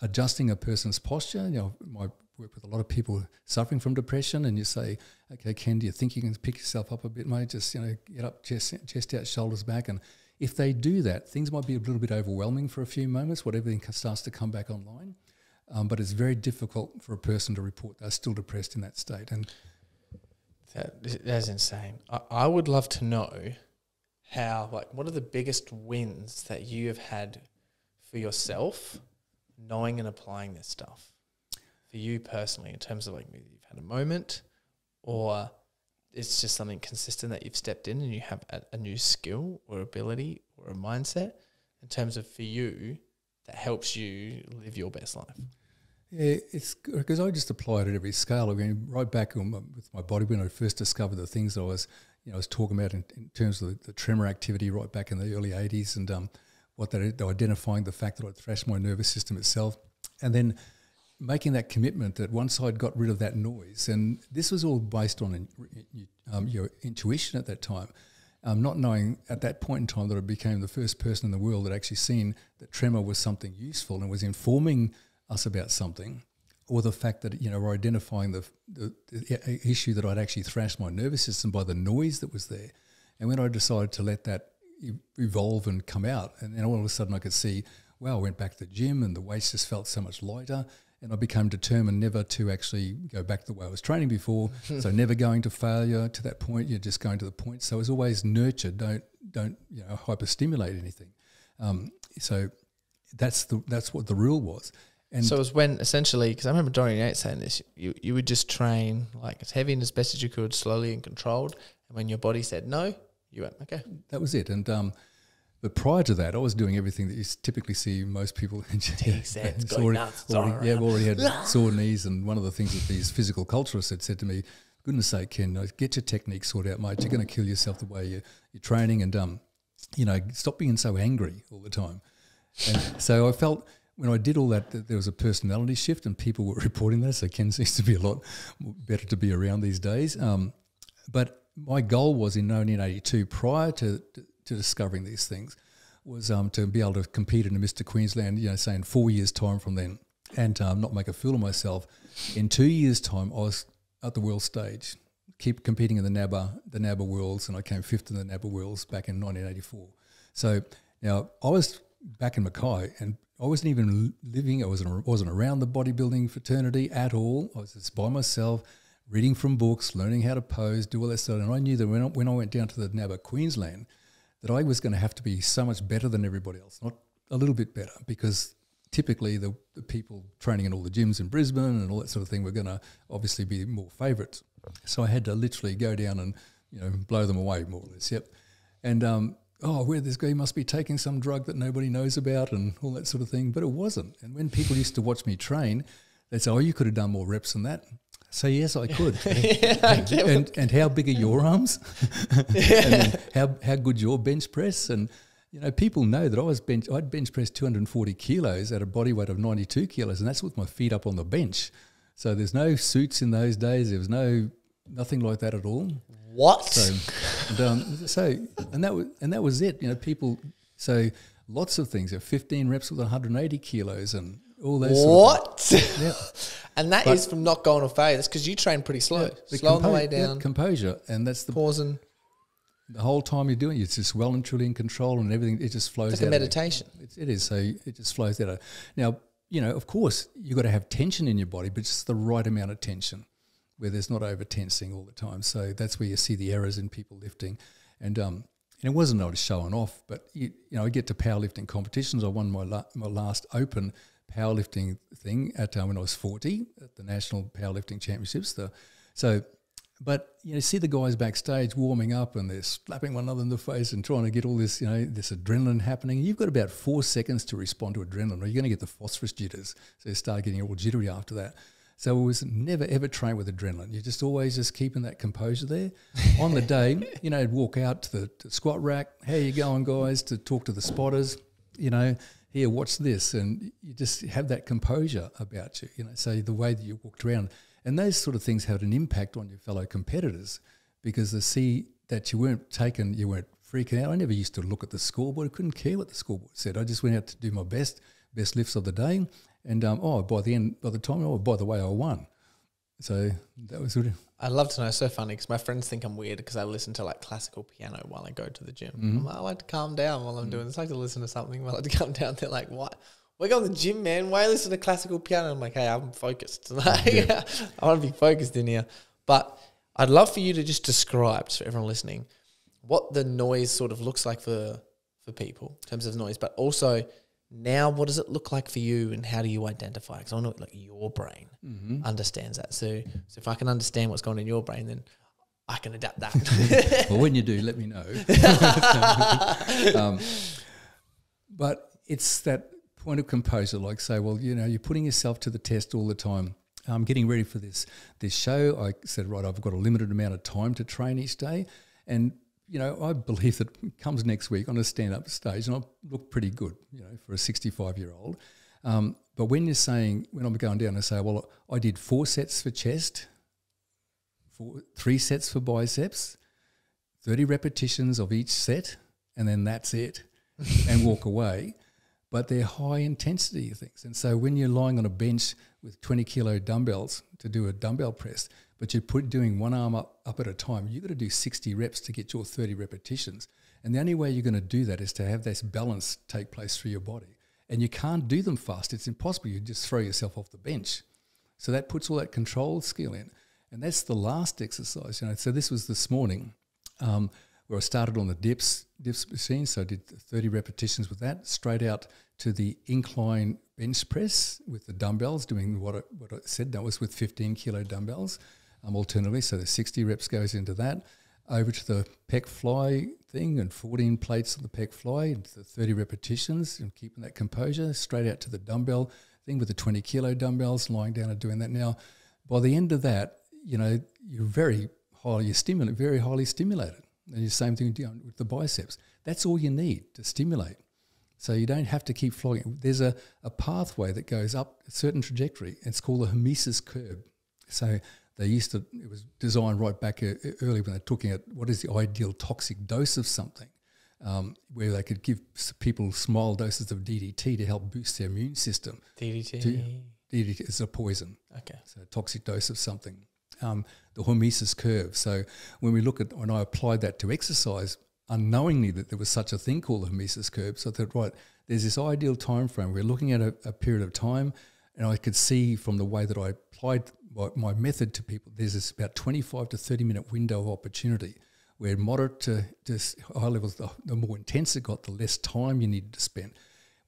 adjusting a person's posture, I work with a lot of people suffering from depression, and you say, okay, Ken, do you think you can pick yourself up a bit, mate? Just, get up, chest out, shoulders back. And if they do that, things might be a little bit overwhelming for a few moments, when everything starts to come back online. But it's very difficult for a person to report they're still depressed in that state. And that's insane. I would love to know what are the biggest wins that you have had for yourself, knowing and applying this stuff for you personally, in terms of maybe you've had a moment, or it's just something consistent that you've stepped in and you have a new skill or ability or a mindset in terms of, for you, that helps you live your best life. Yeah, it's because I just apply it at every scale. I mean, right back with my body, when I first discovered the things that I was talking about in terms of the tremor activity right back in the early 80s, and identifying the fact that I'd thrashed my nervous system itself, and then making that commitment that once I'd got rid of that noise, and this was all based on your intuition at that time, not knowing at that point in time that I became the first person in the world that actually seen that tremor was something useful and was informing us about something, or the fact that we're identifying the issue that I'd actually thrashed my nervous system by the noise that was there. And when I decided to let that evolve and come out, and then all of a sudden I could see, wow, I went back to the gym and the weights just felt so much lighter, and I became determined never to actually go back the way I was training before. So never going to failure to that point, you're just going to the point. So it's always nurture, don't hyperstimulate anything. So that's what the rule was. And so it was when essentially, because I remember Dorian Yates saying this, you would just train as heavy and as best as you could, slowly and controlled. And when your body said no, you went, okay. That was it. And but prior to that, I was doing everything that you typically see most people. Already had sore knees. And one of the things that these physical culturists had said to me, goodness sake, Ken, get your technique sorted out, mate. You're going to kill yourself the way you're training, and stop being so angry all the time. And so I felt, when I did all that there was a personality shift, and people were reporting that. So Ken seems to be a lot better to be around these days. But my goal was in 1982, prior to discovering these things, was to be able to compete in a Mr. Queensland, say in 4 years' time from then, and not make a fool of myself. In 2 years' time, I was at the world stage. keep competing in the NABBA Worlds, and I came 5th in the NABBA Worlds back in 1984. So now I was back in Mackay, and I wasn't even living. I wasn't around the bodybuilding fraternity at all. I was just by myself, reading from books, learning how to pose, do all that stuff. And I knew that when I went down to the NABBA Queensland, that I was going to have to be so much better than everybody else, not a little bit better, because typically the people training in all the gyms in Brisbane and all that sort of thing were going to obviously be more favourites. So I had to literally go down and, you know, blow them away more or less. Yep. And where this guy must be taking some drug that nobody knows about and all that sort of thing. But it wasn't. And when people used to watch me train, they'd say, oh, you could have done more reps than that. So yes, I could. and how big are your arms? And then how good's your bench press? And you know, people know that I'd bench press 240 kilos at a body weight of 92 kilos, and that's with my feet up on the bench. So there's no suits in those days. There was nothing like that at all. What? So that was it. You know, people. So lots of things. 15 reps with 180 kilos and all those. What? Sort of things. Yeah. And that is from not going off failure. That's because you train pretty slow. Yeah, slow on the way down. Yeah, composure. And that's the pausing. The whole time you're doing it, it's just well and truly in control, and everything, it just flows out. It's like a meditation. It is. So it just flows out. Now, you know, of course, you've got to have tension in your body, but just the right amount of tension where there's not over tensing all the time. So that's where you see the errors in people lifting. And it wasn't I was showing off, but, you know, I get to powerlifting competitions. I won my last open powerlifting thing at when I was 40 at the National Powerlifting Championships. But, you know, see the guys backstage warming up and they're slapping one another in the face and trying to get all this, you know, this adrenaline happening. You've got about 4 seconds to respond to adrenaline, or you're going to get the phosphorus jitters. So you start getting all jittery after that. So it was never, ever trained with adrenaline. You're just always just keeping that composure there. On the day, you know, I'd walk out to the squat rack. How you going, guys? To talk to the spotters, you know, here, watch this. And you just have that composure about you, you know, so the way that you walked around. And those sort of things had an impact on your fellow competitors because they see that you weren't freaking out. I never used to look at the scoreboard. I couldn't care what the scoreboard said. I just went out to do my best lifts of the day. And, by the way, I won. So that was good. I'd love to know. It's so funny because my friends think I'm weird because I listen to like classical piano while I go to the gym. Mm-hmm. I like to calm down while I'm doing this. I like to listen to something while I like to calm down. They're like, what? We're going to the gym, man. Why listen to classical piano? I'm like, hey, I'm focused. I want to be focused in here. But I'd love for you to just describe, for everyone listening, what the noise sort of looks like for people in terms of noise, but also now what does it look like for you and how do you identify? Because I know like your brain understands that. So if I can understand what's going on in your brain, then I can adapt that. Well, when you do, let me know. But it's that point of composure, like say, well, you know, you're putting yourself to the test all the time. I'm getting ready for this show. I said, right, I've got a limited amount of time to train each day. And, you know, I believe that it comes next week on a stand-up stage and I'll look pretty good, you know, for a 65-year-old. But when I'm going down and say, well, I did 4 sets for chest, 3 sets for biceps, 30 repetitions of each set, and then that's it, and walk away. But they're high intensity things. And so when you're lying on a bench with 20 kilo dumbbells to do a dumbbell press, but you're doing one arm up at a time, you've got to do 60 reps to get your 30 repetitions. And the only way you're going to do that is to have this balance take place through your body. And you can't do them fast. It's impossible. You just throw yourself off the bench. So that puts all that control skill in. And that's the last exercise. You know. So this was this morning where I started on the dips machine. So I did 30 repetitions with that, straight out to the incline bench press with the dumbbells, doing what I said. That was with 15 kilo dumbbells alternatively. So the 60 reps goes into that. Over to the pec fly thing and 14 plates on the pec fly, and the 30 repetitions and keeping that composure, straight out to the dumbbell thing with the 20 kilo dumbbells, lying down and doing that. Now, by the end of that, you know, you're very highly stimulated. And the same thing with the biceps. That's all you need to stimulate. So you don't have to keep flogging. There's a pathway that goes up a certain trajectory. It's called the Hormesis curve. So it was designed right back early when they're talking about what is the ideal toxic dose of something, where they could give people small doses of DDT to help boost their immune system. DDT is a poison. Okay. So a toxic dose of something. the hormesis curve. So when I applied that to exercise, unknowingly that there was such a thing called the hormesis curve, so I thought, right, there's this ideal time frame. We're looking at a period of time, and I could see from the way that I applied my method to people, there's this about 25 to 30 minute window of opportunity where moderate to high levels, the more intense it got, the less time you needed to spend.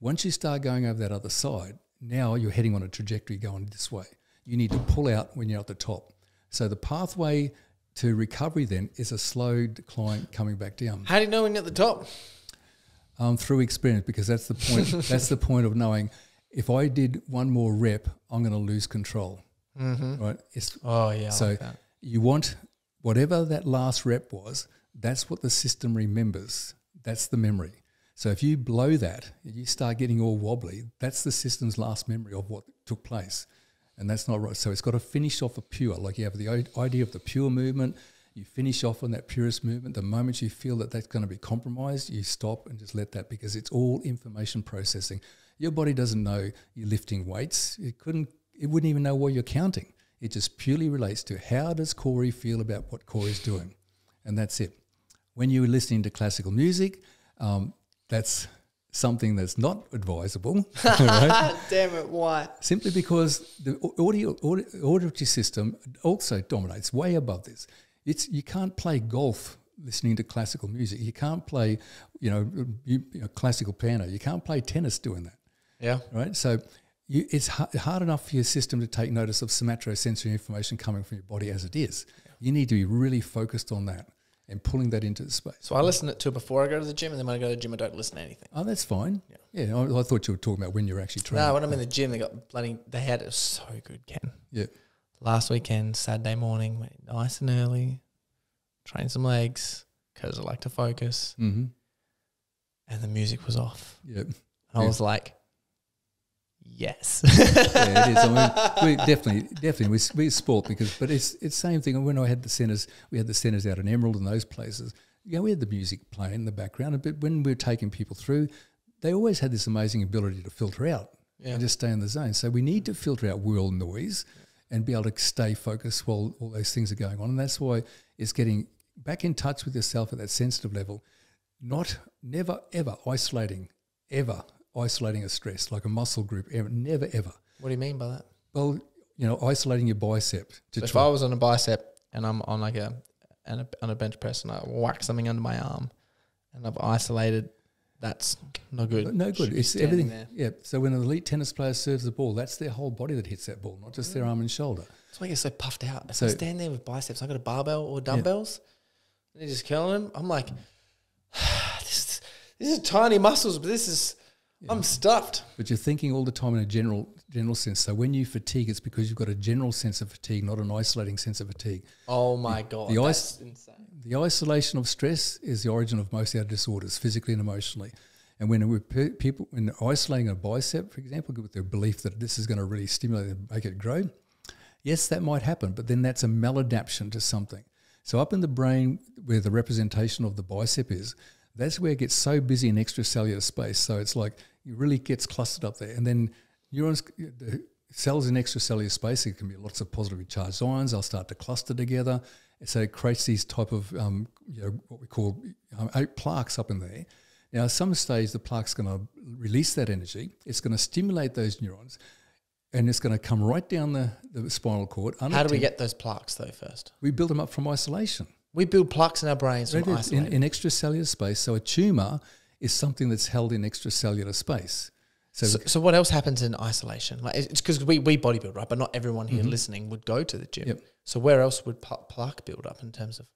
Once you start going over that other side, now you're heading on a trajectory going this way. You need to pull out when you're at the top. So the pathway to recovery then is a slow decline coming back down. How do you know when you're at the top? Through experience, because that's the point. That's the point of knowing if I did one more rep, I'm going to lose control. Right? So like that. You want whatever that last rep was. That's what the system remembers. That's the memory. So if you blow that, you start getting all wobbly. That's the system's last memory of what took place, and that's not right. So it's got to finish off a pure. Like you have the idea of the pure movement. You finish off on that purest movement. The moment you feel that that's going to be compromised, you stop and just let that, because it's all information processing. Your body doesn't know you're lifting weights. It wouldn't even know what you're counting. It just purely relates to how does Corey feel about what Corey's doing, and that's it. When you're listening to classical music, that's something that's not advisable. Right? Damn it, why? Simply because the auditory system also dominates way above this. You can't play golf listening to classical music. You can't play, classical piano. You can't play tennis doing that. Yeah. Right? So it's hard enough for your system to take notice of somatosensory information coming from your body as it is. Yeah. You need to be really focused on that and pulling that into the space. So I listen to it before I go to the gym, and then when I go to the gym, I don't listen to anything. Oh, that's fine. Yeah, I thought you were talking about when you're actually training. No, when I'm in the gym, they had it so good, Ken. Yeah. Last weekend, Saturday morning, went nice and early, trained some legs because I like to focus, and the music was off. Yeah. I was like, yes. Yeah, it is. I mean, definitely, we sport but it's the same thing. When I had the centres, we had the centres out in Emerald and those places. Yeah, we had the music playing in the background, but when we were taking people through, they always had this amazing ability to filter out and just stay in the zone. So we need to filter out world noise and be able to stay focused while all those things are going on. And that's why it's getting back in touch with yourself at that sensitive level, never, ever isolating a stress, like a muscle group, never, ever. What do you mean by that? Well, isolating your bicep. So if I was on a bicep and I'm on on a bench press and I whack something under my arm and I've isolated, that's no good. No good. It's everything there. Yeah. So when an elite tennis player serves the ball, that's their whole body that hits that ball, not just their arm and shoulder. That's why I get so puffed out. If I stand there with biceps, I got a barbell or dumbbells, and they're just killing them. I'm like, this is tiny muscles, but this is. Yeah. I'm stuffed. But you're thinking all the time in a general sense. So when you fatigue, it's because you've got a general sense of fatigue, not an isolating sense of fatigue. Oh my God, that's insane. The isolation of stress is the origin of most of our disorders, physically and emotionally. And when when they're isolating a bicep, for example, with their belief that this is going to really stimulate and make it grow, yes, that might happen, but then that's a maladaptation to something. So up in the brain where the representation of the bicep is, that's where it gets so busy in extracellular space. So it's like it really gets clustered up there. And then neurons, the cells in extracellular space, it can be lots of positively charged ions. They'll start to cluster together. So it creates these type of, what we call plaques up in there. Now, at some stage, the plaque's going to release that energy. It's going to stimulate those neurons, and it's going to come right down the spinal cord. How do we get those plaques, though, first? We build them up from isolation. We build plaques in our brains from isolation. In extracellular space. So a tumour is something that's held in extracellular space. So what else happens in isolation? Like it's because we bodybuild, right? But not everyone here listening would go to the gym. Yep. So where else would plaque build up in terms of?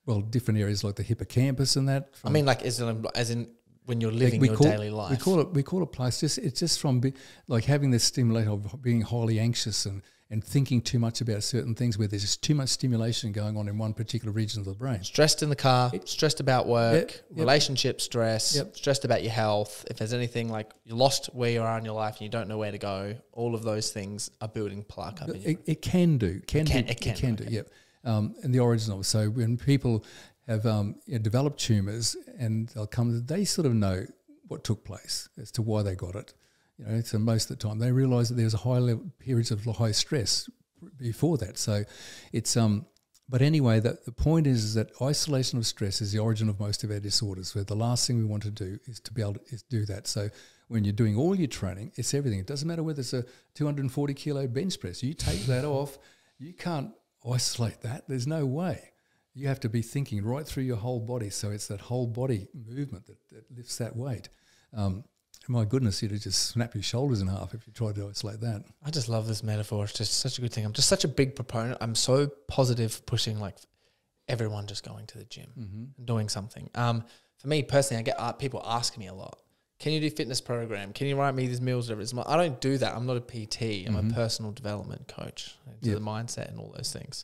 Well, different areas like the hippocampus and that. I mean, like as in when you're living your daily life. We call it plaque. It's just from like having this stimulation of being highly anxious and thinking too much about certain things where there's just too much stimulation going on in one particular region of the brain. Stressed in the car, stressed about work, relationship stress, stressed about your health. If there's anything like you lost where you are in your life and you don't know where to go, all of those things are building plaque up in you. It can do. Yep. And the origin of it. So when people have developed tumours and they'll come, they sort of know what took place as to why they got it. So most of the time they realise that there's a high level periods of high stress before that. So it's but anyway, the point is that isolation of stress is the origin of most of our disorders. Where the last thing we want to do is to be able to do that. So when you're doing all your training, it's everything. It doesn't matter whether it's a 240 kilo bench press. You take that off, you can't isolate that. There's no way. You have to be thinking right through your whole body. So it's that whole body movement that lifts that weight. My goodness, you'd just snap your shoulders in half if you tried to isolate that. I just love this metaphor. It's just such a good thing. I'm just such a big proponent. I'm so positive pushing like everyone just going to the gym and doing something. For me personally, I get people asking me a lot, can you do fitness program? Can you write me these meals? Whatever. I don't do that. I'm not a PT. I'm a personal development coach. The mindset and all those things,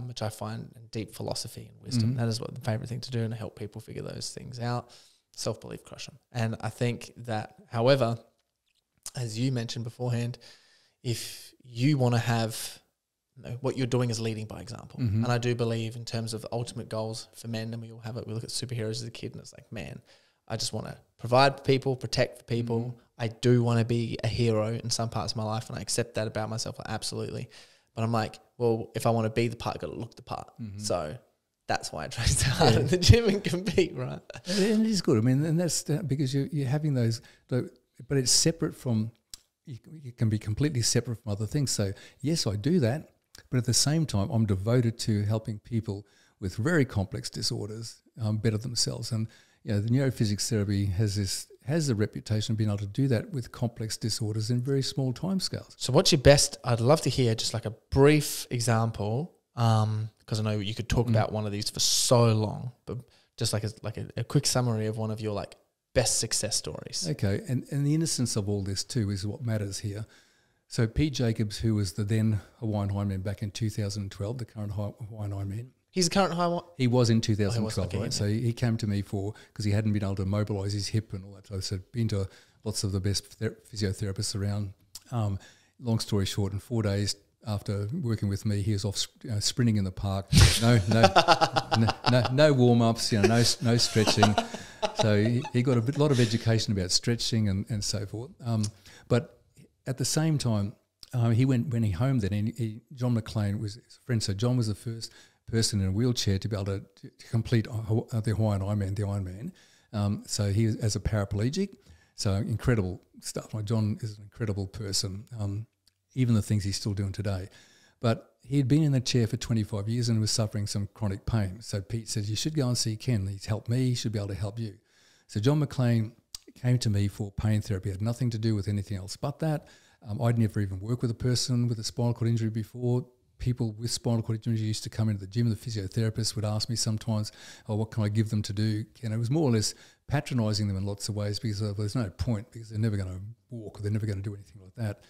which I find in deep philosophy and wisdom. That is what the favorite thing to do, and to help people figure those things out. Self-belief crush them. And I think that, however, as you mentioned beforehand, if you want to have what you're doing is leading by example. And I do believe in terms of the ultimate goals for men, and we all have it. We look at superheroes as a kid and it's like, man, I just want to provide for people, protect for people. I do want to be a hero in some parts of my life, and I accept that about myself, absolutely. But I'm like, well, if I want to be the part, I've got to look the part. So that's why I train so hard in the gym and compete, right? And it is good. I mean, and that's because you're having those, but it's separate from, it can be completely separate from other things. So yes, I do that, but at the same time, I'm devoted to helping people with very complex disorders better themselves. And the NeuroPhysics Therapy has the reputation of being able to do that with complex disorders in very small timescales. So what's your best? I'd love to hear just like a brief example. Because I know you could talk about one of these for so long, but just like a quick summary of one of your like best success stories. Okay, and the innocence of all this too is what matters here. So Pete Jacobs, who was the then Hawaiian Ironman back in 2012, the current Hawaiian Ironman. He's the current Hawaiian? He was in 2012, okay, right? So he came to me because he hadn't been able to mobilise his hip and all that. So I said, been to lots of the best physiotherapists around. Long story short, in 4 days, after working with me, he was off sprinting in the park. No warm ups. No stretching. So he got a lot of education about stretching and so forth. But at the same time, when he home then, John McLean was his friend. So John was the first person in a wheelchair to be able to complete the Hawaiian Ironman, the Ironman. So he was as a paraplegic. So incredible stuff. Like John is an incredible person. Even the things he's still doing today. But he'd been in the chair for 25 years and was suffering some chronic pain. So Pete said, you should go and see Ken. He's helped me. He should be able to help you. So John McLean came to me for pain therapy. It had nothing to do with anything else but that. I'd never even worked with a person with a spinal cord injury before. People with spinal cord injury used to come into the gym. The physiotherapist would ask me sometimes, what can I give them to do? And it was more or less patronising them in lots of ways because there's no point, because they're never going to walk or they're never going to do anything like that.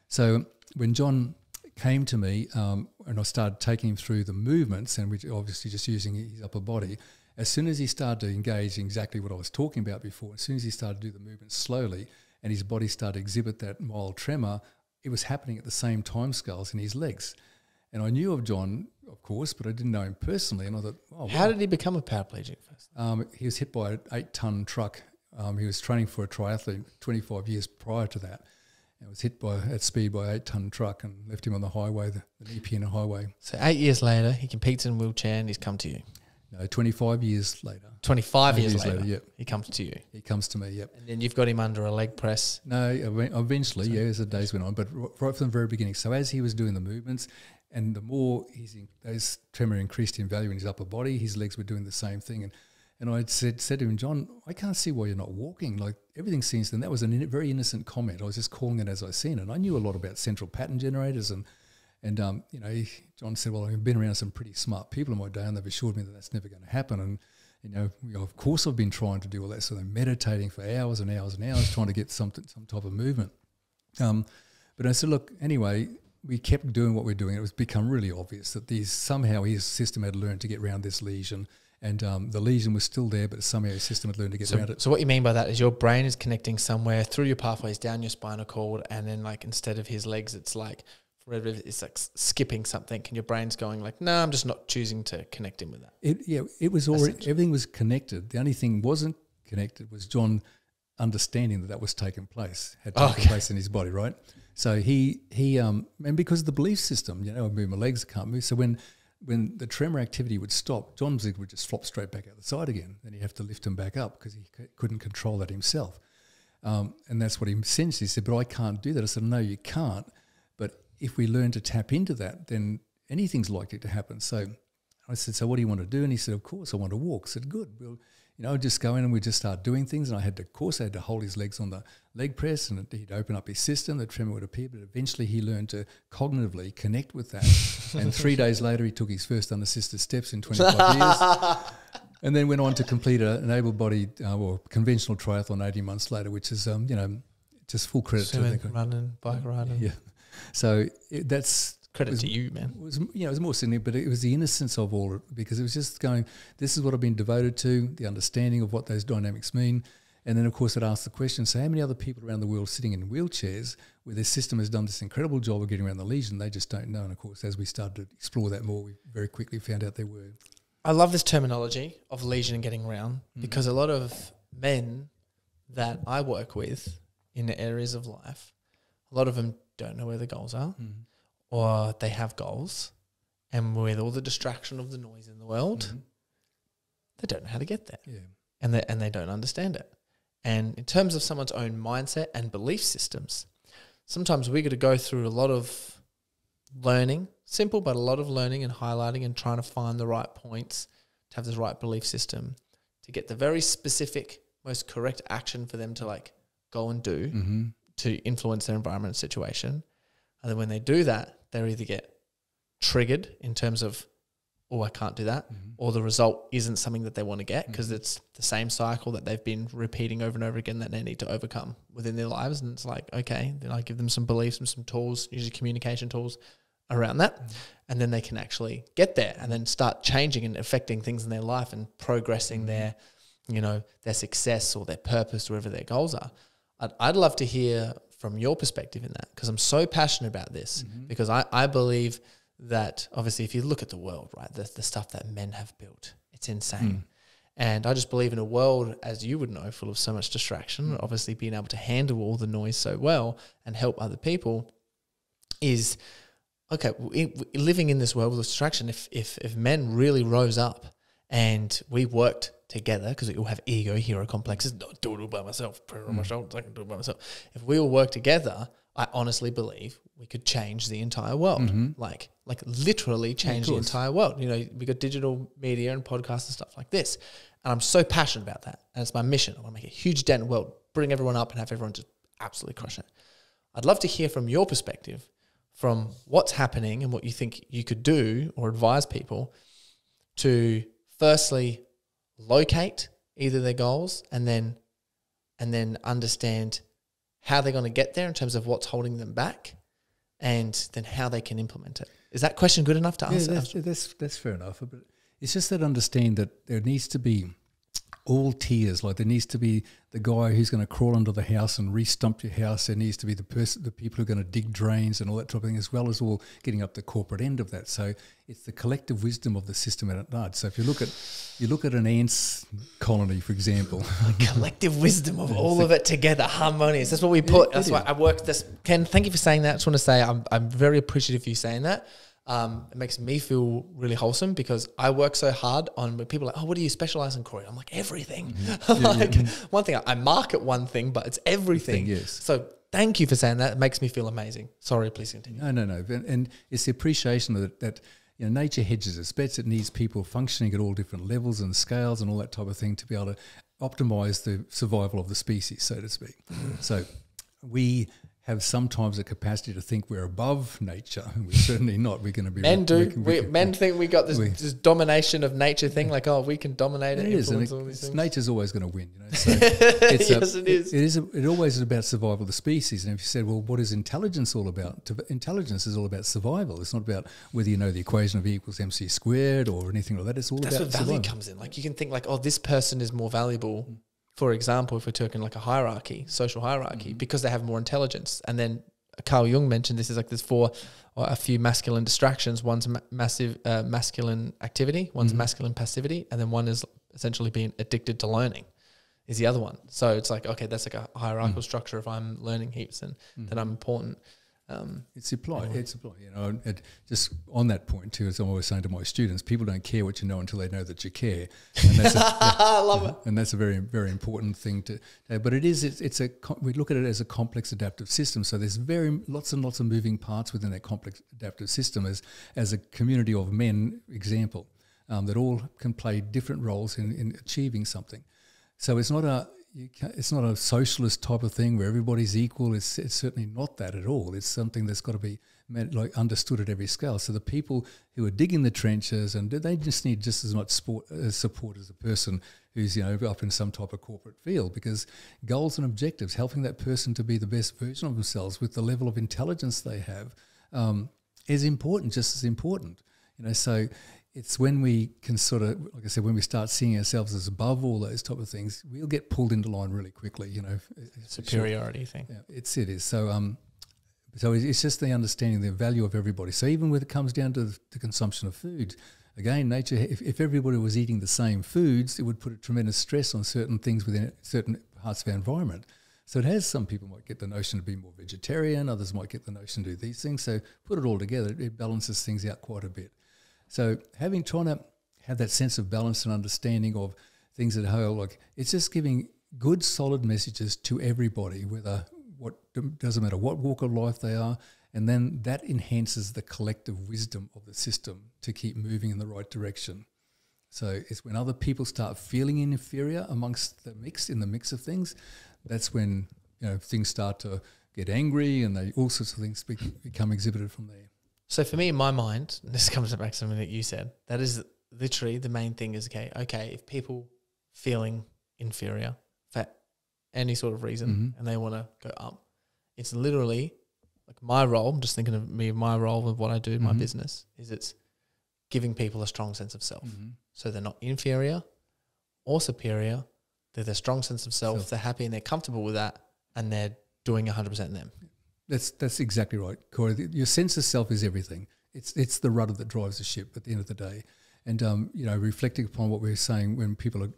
So when John came to me and I started taking him through the movements, and which obviously just using his upper body, as soon as he started to engage in exactly what I was talking about before, as soon as he started to do the movements slowly and his body started to exhibit that mild tremor, it was happening at the same time scales in his legs. And I knew of John, of course, but I didn't know him personally. And I thought, oh, how did he become a paraplegic first? He was hit by an 8-ton truck. He was training for a triathlete 25 years prior to that. It was hit at speed by an 8-ton truck and left him on the highway, the Nepean highway. So 8 years later, he competes in a wheelchair and he's come to you. No, 25 years later. 25 years later, yep. He comes to you. He comes to me, yep. And then you've got him under a leg press. No, eventually, as the days went on, but right from the very beginning. So as he was doing the movements, and the more those tremor increased in value in his upper body, his legs were doing the same thing. And I said to him, John, I can't see why you're not walking. Like, everything seems, and that was a very innocent comment. I was just calling it as I seen it. And I knew a lot about central pattern generators. And John said, well, I've been around some pretty smart people in my day, and they've assured me that that's never going to happen. And, of course I've been trying to do all that. So I'm meditating for hours and hours and hours trying to get some type of movement. But I said, look, anyway, we kept doing what we're doing. It was become really obvious that somehow his system had learned to get around this lesion. And the lesion was still there, but somehow his system had learned to get around it. So what you mean by that is your brain is connecting somewhere through your pathways down your spinal cord, and then like instead of his legs, it's like it's like skipping something, and your brain's going like, no, I'm just not choosing to connect in with that. It was already, everything was connected. The only thing wasn't connected was John understanding that was taking place, had taken place in his body, right? So he and because of the belief system, I move my legs, I can't move. So when the tremor activity would stop, John's leg would just flop straight back out the side again. Then he'd have to lift him back up because he couldn't control that himself. And that's what he essentially said, but I can't do that. I said, no, you can't. But if we learn to tap into that, then anything's likely to happen. So I said, so what do you want to do? And he said, of course, I want to walk. I said, good. Well, I'd just go in and we'd just start doing things. And I had to hold his legs on the leg press, and he'd open up his system. The tremor would appear, but eventually he learned to cognitively connect with that. And 3 days later, he took his first unassisted steps in 25 years. And then went on to complete an able-bodied or conventional triathlon 18 months later, which is, just full credit Swimming, to running, bike riding. Yeah. So that's... Credit to you, man. It was more cynical, but it was the innocence of all it, because it was just going, this is what I've been devoted to, the understanding of what those dynamics mean. And then, of course, it asked the question, so how many other people around the world sitting in wheelchairs where their system has done this incredible job of getting around the lesion, they just don't know. And, of course, as we started to explore that more, we very quickly found out there were. I love this terminology of lesion and getting around because a lot of men that I work with in the areas of life, a lot of them don't know where the goals are. Or they have goals, and with all the distraction of the noise in the world, they don't know how to get there. Yeah. And they don't understand it. And in terms of someone's own mindset and belief systems, sometimes we got to go through a lot of learning, simple, but a lot of learning and highlighting and trying to find the right points to have the right belief system to get the very specific, most correct action for them to go and do to influence their environment and situation. And then when they do that, they either get triggered in terms of, oh, I can't do that, or the result isn't something that they want to get because it's the same cycle that they've been repeating over and over again that they need to overcome within their lives. And it's like, okay, then I give them some beliefs and some tools, usually communication tools around that, and then they can actually get there and then start changing and affecting things in their life and progressing their success or their purpose, wherever their goals are. I'd love to hear from your perspective in that, because I'm so passionate about this, because I believe that obviously if you look at the world, right, the stuff that men have built, it's insane. And I just believe in a world, as you would know, full of so much distraction, obviously being able to handle all the noise so well and help other people is, okay, living in this world with distraction, if men really rose up and we worked together, because we all have ego, hero complexes, don't do it all by myself, put it on my shoulders, I can do it by myself. If we all work together, I honestly believe we could change the entire world, like literally change the entire world. We got digital media and podcasts and stuff like this. And I'm so passionate about that. And it's my mission. I want to make a huge dent in the world, bring everyone up and have everyone just absolutely crush it. I'd love to hear from your perspective, from what's happening and what you think you could do or advise people to firstly locate either their goals and then understand how they're going to get there in terms of what's holding them back, and then how they can implement it. Is that question good enough to answer? That's fair enough. But it's just that understand that there needs to be all tiers. Like there needs to be the guy who's going to crawl under the house and re-stump your house. There needs to be the people who are going to dig drains and all that type of thing, as well as all getting up the corporate end of that. So it's the collective wisdom of the system at large. So if you look at an ant's colony, for example, the collective wisdom of all of it together, harmonious. That's what we put. That's why I work this. Ken, thank you for saying that. I just want to say I'm very appreciative of you saying that. It makes me feel really wholesome, because I work so hard on when people are like, oh, what do you specialize in, Corey? I'm like, everything. One thing, I market one thing, but it's everything. Yes. So thank you for saying that. It makes me feel amazing. Sorry, please continue. No. And it's the appreciation of that nature hedges its bets. It needs people functioning at all different levels and scales and all that type of thing to be able to optimize the survival of the species, so to speak. So we have sometimes a capacity to think we're above nature, and we're certainly not. We're going to be... Men think we got this domination of nature thing, like, oh, we can dominate it, influence all these things. Nature's always going to win, So yes, it is. It always is about survival of the species. And if you said, well, what is intelligence all about? Intelligence is all about survival. It's not about whether you know the equation of E equals MC squared or anything like that. It's all about survival. That's where value comes in. Like, you can think like, oh, this person is more valuable, for example, if we're talking like a hierarchy, social hierarchy, because they have more intelligence. And then Carl Jung mentioned this is like there's a few masculine distractions. One's massive masculine activity, one's masculine passivity, and then one is essentially being addicted to learning. is the other one. So it's like, okay, that's like a hierarchical structure. If I'm learning heaps, and then I'm important. It's apply. You know, and just on that point too, as I'm always saying to my students, people don't care what you know until they know that you care. And that's I love it. And that's a very, very important thing to. But it is. We look at it as a complex adaptive system. So there's lots and lots of moving parts within that complex adaptive system. As a community of men, example, that all can play different roles in achieving something. So it's not a socialist type of thing where everybody's equal. It's certainly not that at all. It's something that's got to be understood at every scale. So the people who are digging the trenches, and they just need just as much support as a person who's up in some type of corporate field, because goals and objectives, helping that person to be the best version of themselves with the level of intelligence they have, is important, just as important. So it's when we can sort of, like I said, when we start seeing ourselves as above all those type of things, we'll get pulled into line really quickly. Superiority thing. Yeah, it is. So it's just the understanding the value of everybody. So even when it comes down to the consumption of food, again, nature, if everybody was eating the same foods, it would put a tremendous stress on certain things within certain parts of our environment. So it has, some people might get the notion to be more vegetarian, others might get the notion to do these things. So put it all together, it balances things out quite a bit. So trying to have that sense of balance and understanding of things at whole, like it's just giving good, solid messages to everybody, doesn't matter what walk of life they are, and then that enhances the collective wisdom of the system to keep moving in the right direction. So it's when other people start feeling inferior amongst the mix of things, that's when things start to get angry, and all sorts of things become exhibited from there. So for me, in my mind, this comes back to something that you said, that is literally the main thing is, okay, if people feeling inferior for any sort of reason and they want to go up, it's literally like my role, I'm just thinking of my role of what I do in my business, is it's giving people a strong sense of self. So they're not inferior or superior, they're their strong sense of self, they're happy and they're comfortable with that, and they're doing 100% them. That's exactly right, Corey. Your sense of self is everything. It's the rudder that drives the ship at the end of the day. And reflecting upon what we were saying when people are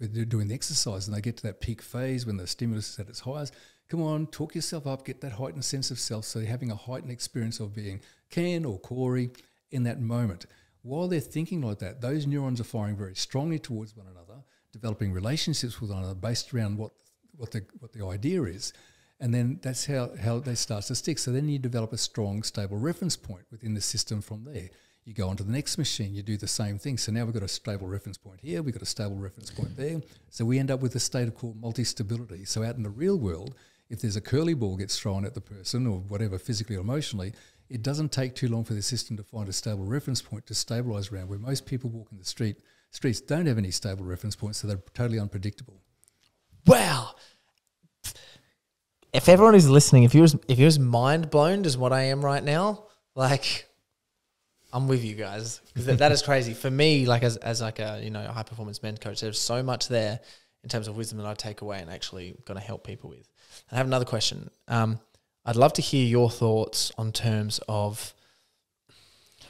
doing the exercise and they get to that peak phase when the stimulus is at its highest, come on, talk yourself up, get that heightened sense of self. So you're having a heightened experience of being Ken or Corey in that moment. While they're thinking like that, those neurons are firing very strongly towards one another, developing relationships with one another based around what the idea is. And then that's how they start to stick. So then you develop a strong, stable reference point within the system from there. You go on to the next machine, you do the same thing. So now we've got a stable reference point here, we've got a stable reference point there. So we end up with a state of called multi-stability. So out in the real world, if there's a curly ball gets thrown at the person or whatever, physically or emotionally, it doesn't take too long for the system to find a stable reference point to stabilise around, where most people walking the streets don't have any stable reference points, so they're totally unpredictable. Wow. If everyone who's listening, if you're as mind blown as what I am right now, like, I'm with you guys, because that is crazy for me. Like as like a high performance men's coach, there's so much there in terms of wisdom that I take away and actually going to help people with. I have another question. I'd love to hear your thoughts on terms of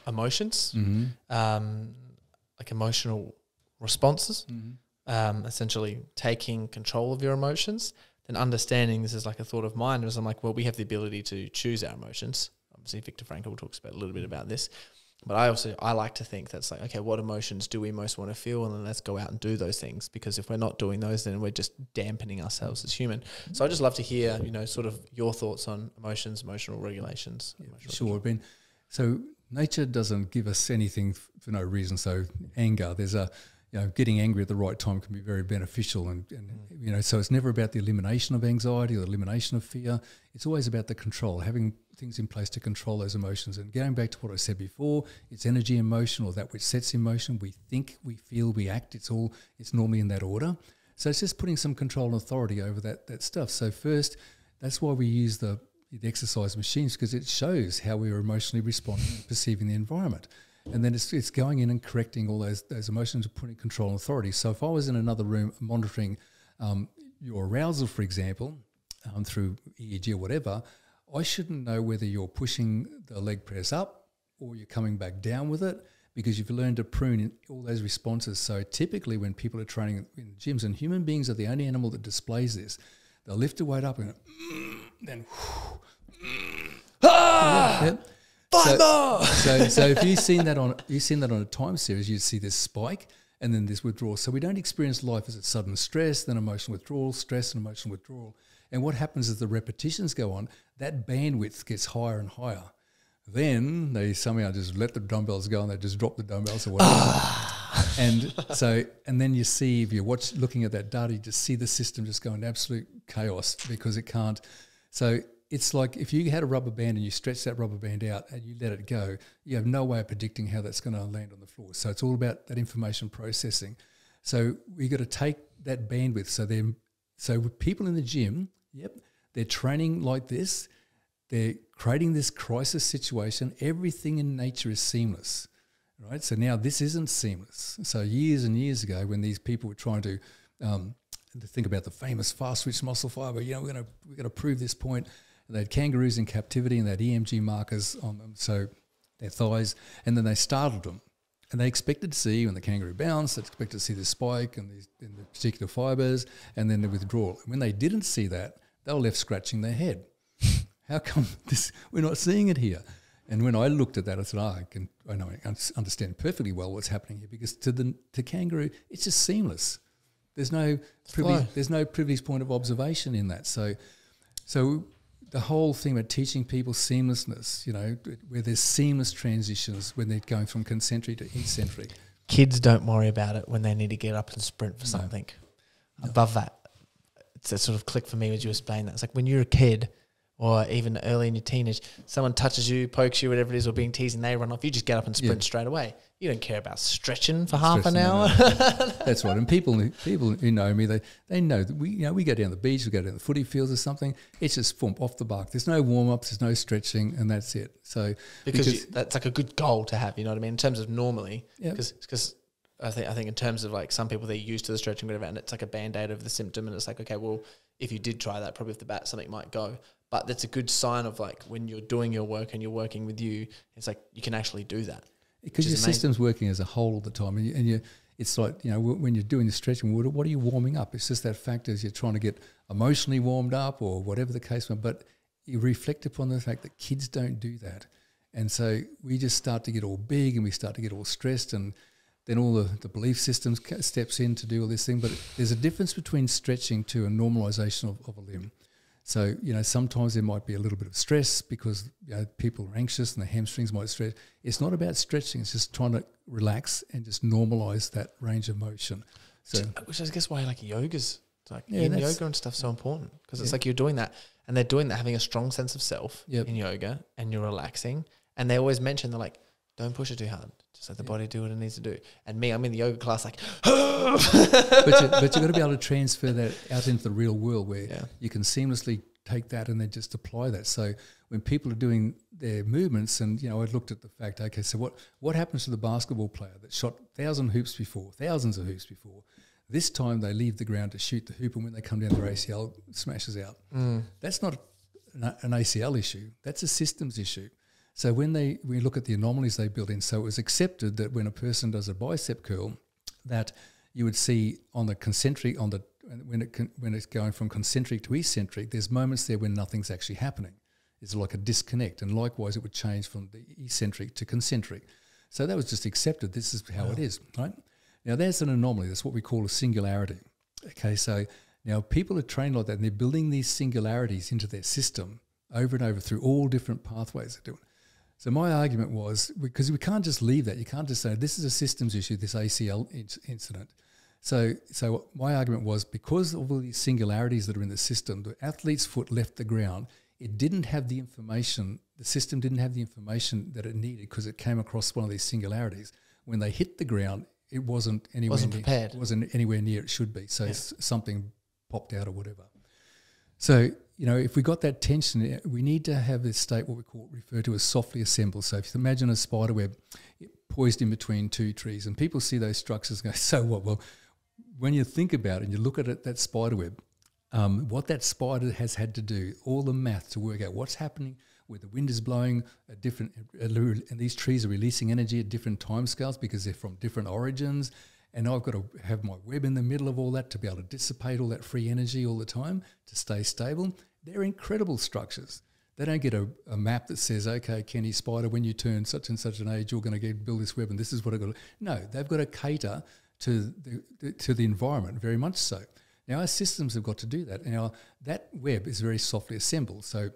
emotions, like emotional responses, essentially taking control of your emotions. And understanding this is like a thought of mine, was I'm like, well, we have the ability to choose our emotions. Obviously, Viktor Frankl talks about a little bit about this, but I like to think that's like, okay, what emotions do we most want to feel, and then let's go out and do those things, because if we're not doing those, then we're just dampening ourselves as human. So I just love to hear, sort of your thoughts on emotions, emotional regulations. Sure, Ben. So nature doesn't give us anything for no reason. So anger, there's getting angry at the right time can be very beneficial, and so it's never about the elimination of anxiety or the elimination of fear. It's always about the control, having things in place to control those emotions. And going back to what I said before, it's energy in motion, or that which sets in motion. We think, we feel, we act. It's normally in that order. So it's just putting some control and authority over that stuff. So first, that's why we use the exercise machines, because it shows how we are emotionally responding and perceiving the environment. And then it's going in and correcting all those emotions and putting control and authority. So if I was in another room monitoring your arousal, for example, through EEG or whatever, I shouldn't know whether you're pushing the leg press up or you're coming back down with it, because you've learned to prune in all those responses. So typically when people are training in gyms, and human beings are the only animal that displays this, they'll lift a weight up and then so if you've seen that on a time series, you'd see this spike and then this withdrawal. So we don't experience life as a sudden stress, then emotional withdrawal, stress and emotional withdrawal. And what happens as the repetitions go on, that bandwidth gets higher and higher. Then they somehow just let the dumbbells go and they just drop the dumbbells or whatever. And then you see, if you're looking at that data, you just see the system just go into absolute chaos because it can't. So it's like if you had a rubber band and you stretch that rubber band out and you let it go, you have no way of predicting how that's going to land on the floor. So it's all about that information processing. So we got to take that bandwidth. So with people in the gym, they're training like this. They're creating this crisis situation. Everything in nature is seamless, right? So now this isn't seamless. So years and years ago, when these people were trying to think about the famous fast twitch muscle fiber, we're going to prove this point. And they had kangaroos in captivity and they had EMG markers on them, so their thighs, and then they startled them. And they expected to see, when the kangaroo bounced, they expected to see the spike and the particular fibers and then the withdrawal. And when they didn't see that, they were left scratching their head. How come we're not seeing it here? And when I looked at that, I said, I understand perfectly well what's happening here, because to kangaroo, it's just seamless. There's no privileged point of observation in that. So the whole thing about teaching people seamlessness, where there's seamless transitions when they're going from concentric to eccentric. Kids don't worry about it when they need to get up and sprint for something. No. Above that, it's a sort of click for me as you explain that. It's like when you're a kid, or even early in your teenage, someone touches you, pokes you, whatever it is, or being teased, and they run off. You just get up and sprint straight away. You don't care about stretching for half an hour. That's right. And people who know me, they know that we go down the beach, we go down the footy fields or something. It's just thump off the bark. There's no warm ups, there's no stretching, and that's it. So because that's like a good goal to have. You know what I mean? In terms of normally, because I think in terms of like some people, they're used to the stretching, whatever, and it's like a band-aid over the symptom, and it's like, okay, well, if you did try that, probably off the bat something might go. But that's a good sign of like when you're doing your work and you're working with you, it's like you can actually do that. Because your system's working as a whole all the time. And it's like, when you're doing the stretching, what are you warming up? It's just that fact as you're trying to get emotionally warmed up or whatever the case may be. But you reflect upon the fact that kids don't do that. And so we just start to get all big and we start to get all stressed, and then all the belief systems steps in to do all this thing. But there's a difference between stretching to a normalization of a limb. So, sometimes there might be a little bit of stress because people are anxious and the hamstrings might stretch. It's not about stretching. It's just trying to relax and just normalize that range of motion. So, which I guess why like yoga's like yoga and stuff's so important, because it's like you're doing that and they're doing that, having a strong sense of self in yoga, and you're relaxing. And they always mention, they're like, don't push it too hard. Just let the body do what it needs to do. And me, I'm in the yoga class like, but you've got to be able to transfer that out into the real world where you can seamlessly take that and then just apply that. So when people are doing their movements, and I looked at the fact, okay, so what happens to the basketball player that shot thousands of hoops before? This time they leave the ground to shoot the hoop, and when they come down, their ACL smashes out. That's not an ACL issue. That's a systems issue. So when we look at the anomalies they built in, so it was accepted that when a person does a bicep curl, that you would see on the concentric, when it's going from concentric to eccentric, there's moments there when nothing's actually happening. It's like a disconnect, and likewise it would change from the eccentric to concentric. So that was just accepted. This is how it is, right? Now there's an anomaly. That's what we call a singularity. Okay, so now people are trained like that, and they're building these singularities into their system over and over through all different pathways they're doing. So my argument was, because we can't just leave that. You can't just say, this is a systems issue, this ACL incident. So my argument was, because of all these singularities that are in the system, the athlete's foot left the ground, it didn't have the information, the system didn't have the information that it needed, because it came across one of these singularities. When they hit the ground, it wasn't anywhere prepared. It wasn't anywhere near it should be. So something popped out or whatever. So, if we got that tension, we need to have this state, what we refer to as softly assembled. So if you imagine a spider web poised in between two trees, and people see those structures and go, so what? Well, when you think about it and you look at it, that spider web, what that spider has had to do, all the math to work out what's happening where the wind is blowing at different, and these trees are releasing energy at different timescales because they're from different origins. And I've got to have my web in the middle of all that to be able to dissipate all that free energy all the time to stay stable. They're incredible structures. They don't get a map that says, okay, Kenny Spider, when you turn such and such an age, you're going to build this web and this is what I've got to. No, they've got to cater to the environment, very much so. Now, our systems have got to do that. Now, that web is very softly assembled. So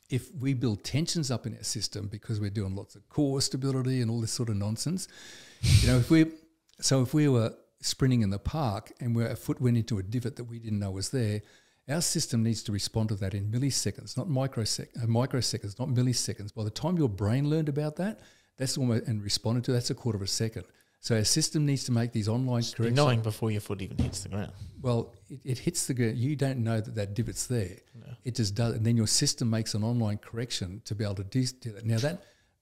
if we build tensions up in our system because we're doing lots of core stability and all this sort of nonsense, if we were sprinting in the park and our foot went into a divot that we didn't know was there, our system needs to respond to that in milliseconds, not microseconds, not milliseconds. By the time your brain learned about that, and responded to, that's a quarter of a second. So our system needs to make these online corrections. Knowing before your foot even hits the ground. Well, it hits the ground. You don't know that divot's there. No. It just does, and then your system makes an online correction to be able to do that. Now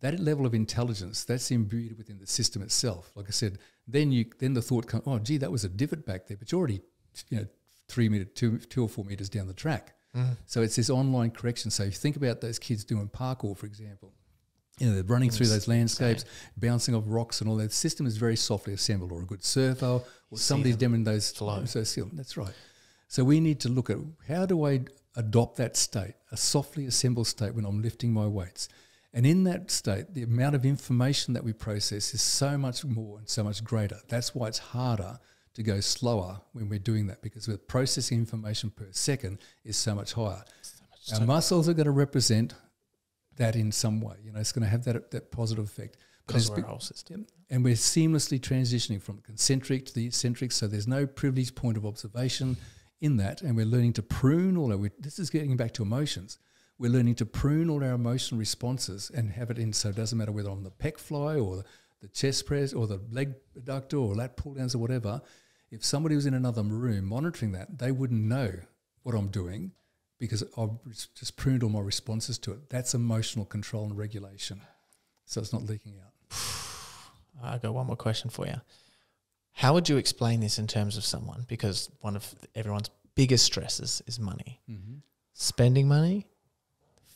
that level of intelligence, that's imbued within the system itself. Like I said, then the thought comes, oh, gee, that was a divot back there, but you're already 2 or 4 meters down the track. So it's this online correction. So if you think about those kids doing parkour, for example, they're running through those landscapes, bouncing off rocks and all that. The system is very softly assembled, or a good surfer, or somebody's demoing those flow. That's right. So we need to look at, how do I adopt that state, a softly assembled state when I'm lifting my weights? And in that state, the amount of information that we process is so much more and so much greater. That's why it's harder to go slower when we're doing that, because the processing information per second is so much higher. Our muscles are going to represent that in some way. It's going to have that positive effect. Because we're a whole system. And we're seamlessly transitioning from the concentric to the eccentric, so there's no privileged point of observation in that, and we're learning to prune this is getting back to emotions. We're learning to prune all our emotional responses and have it in, so it doesn't matter whether I'm the pec fly or the chest press or the leg abductor or lat pull downs or whatever. If somebody was in another room monitoring that, they wouldn't know what I'm doing because I've just pruned all my responses to it. That's emotional control and regulation. So it's not leaking out. I've got one more question for you. How would you explain this in terms of someone? Because one of everyone's biggest stresses is money. Mm-hmm. Spending money,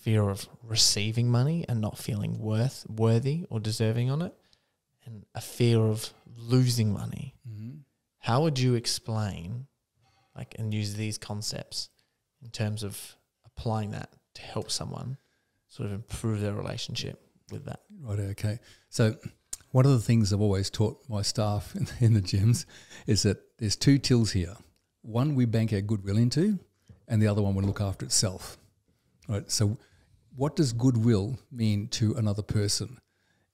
fear of receiving money and not feeling worthy or deserving on it, and a fear of losing money. Mm-hmm. How would you explain and use these concepts in terms of applying that to help someone sort of improve their relationship with that? Right, okay. So one of the things I've always taught my staff in the gyms is that there's 2 tills here. One we bank our goodwill into, and the other one will look after itself. Right. So what does goodwill mean to another person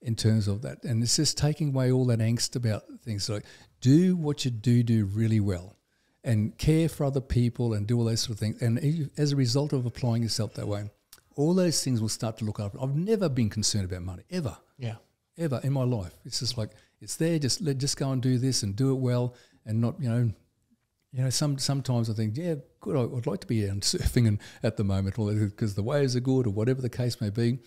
in terms of that? And it's just taking away all that angst about things like do what you do really well and care for other people and do all those sort of things. And as a result of applying yourself that way, all those things will start to look after. I've never been concerned about money, ever. Yeah. Ever in my life. It's just like, it's there, just go and do this and do it well, and not, sometimes I think, yeah, good, I'd like to be out surfing and at the moment because the waves are good or whatever the case may be.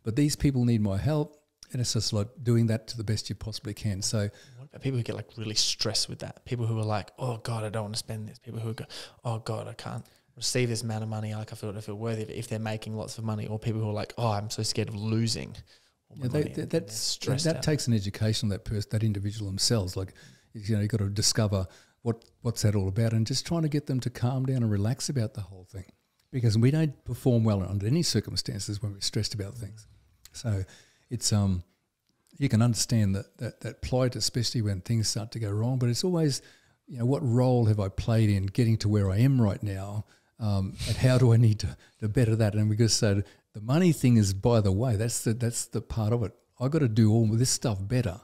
But these people need my help, and it's just like doing that to the best you possibly can. So what about people who get really stressed with that? People who are like, oh God, I don't want to spend this. People who go, oh God, I can't receive this amount of money. I feel worthy of it if they're making lots of money. Or people who are like, oh, I'm so scared of losing. Yeah, that takes an education on that individual themselves. Like, you've got to discover what's that all about, and just trying to get them to calm down and relax about the whole thing, because we don't perform well under any circumstances when we're stressed about things. So it's you can understand that plight, especially when things start to go wrong. But it's always, what role have I played in getting to where I am right now, and how do I need to better that? And we just say the money thing is by the way. That's the part of it. I've got to do all this stuff better.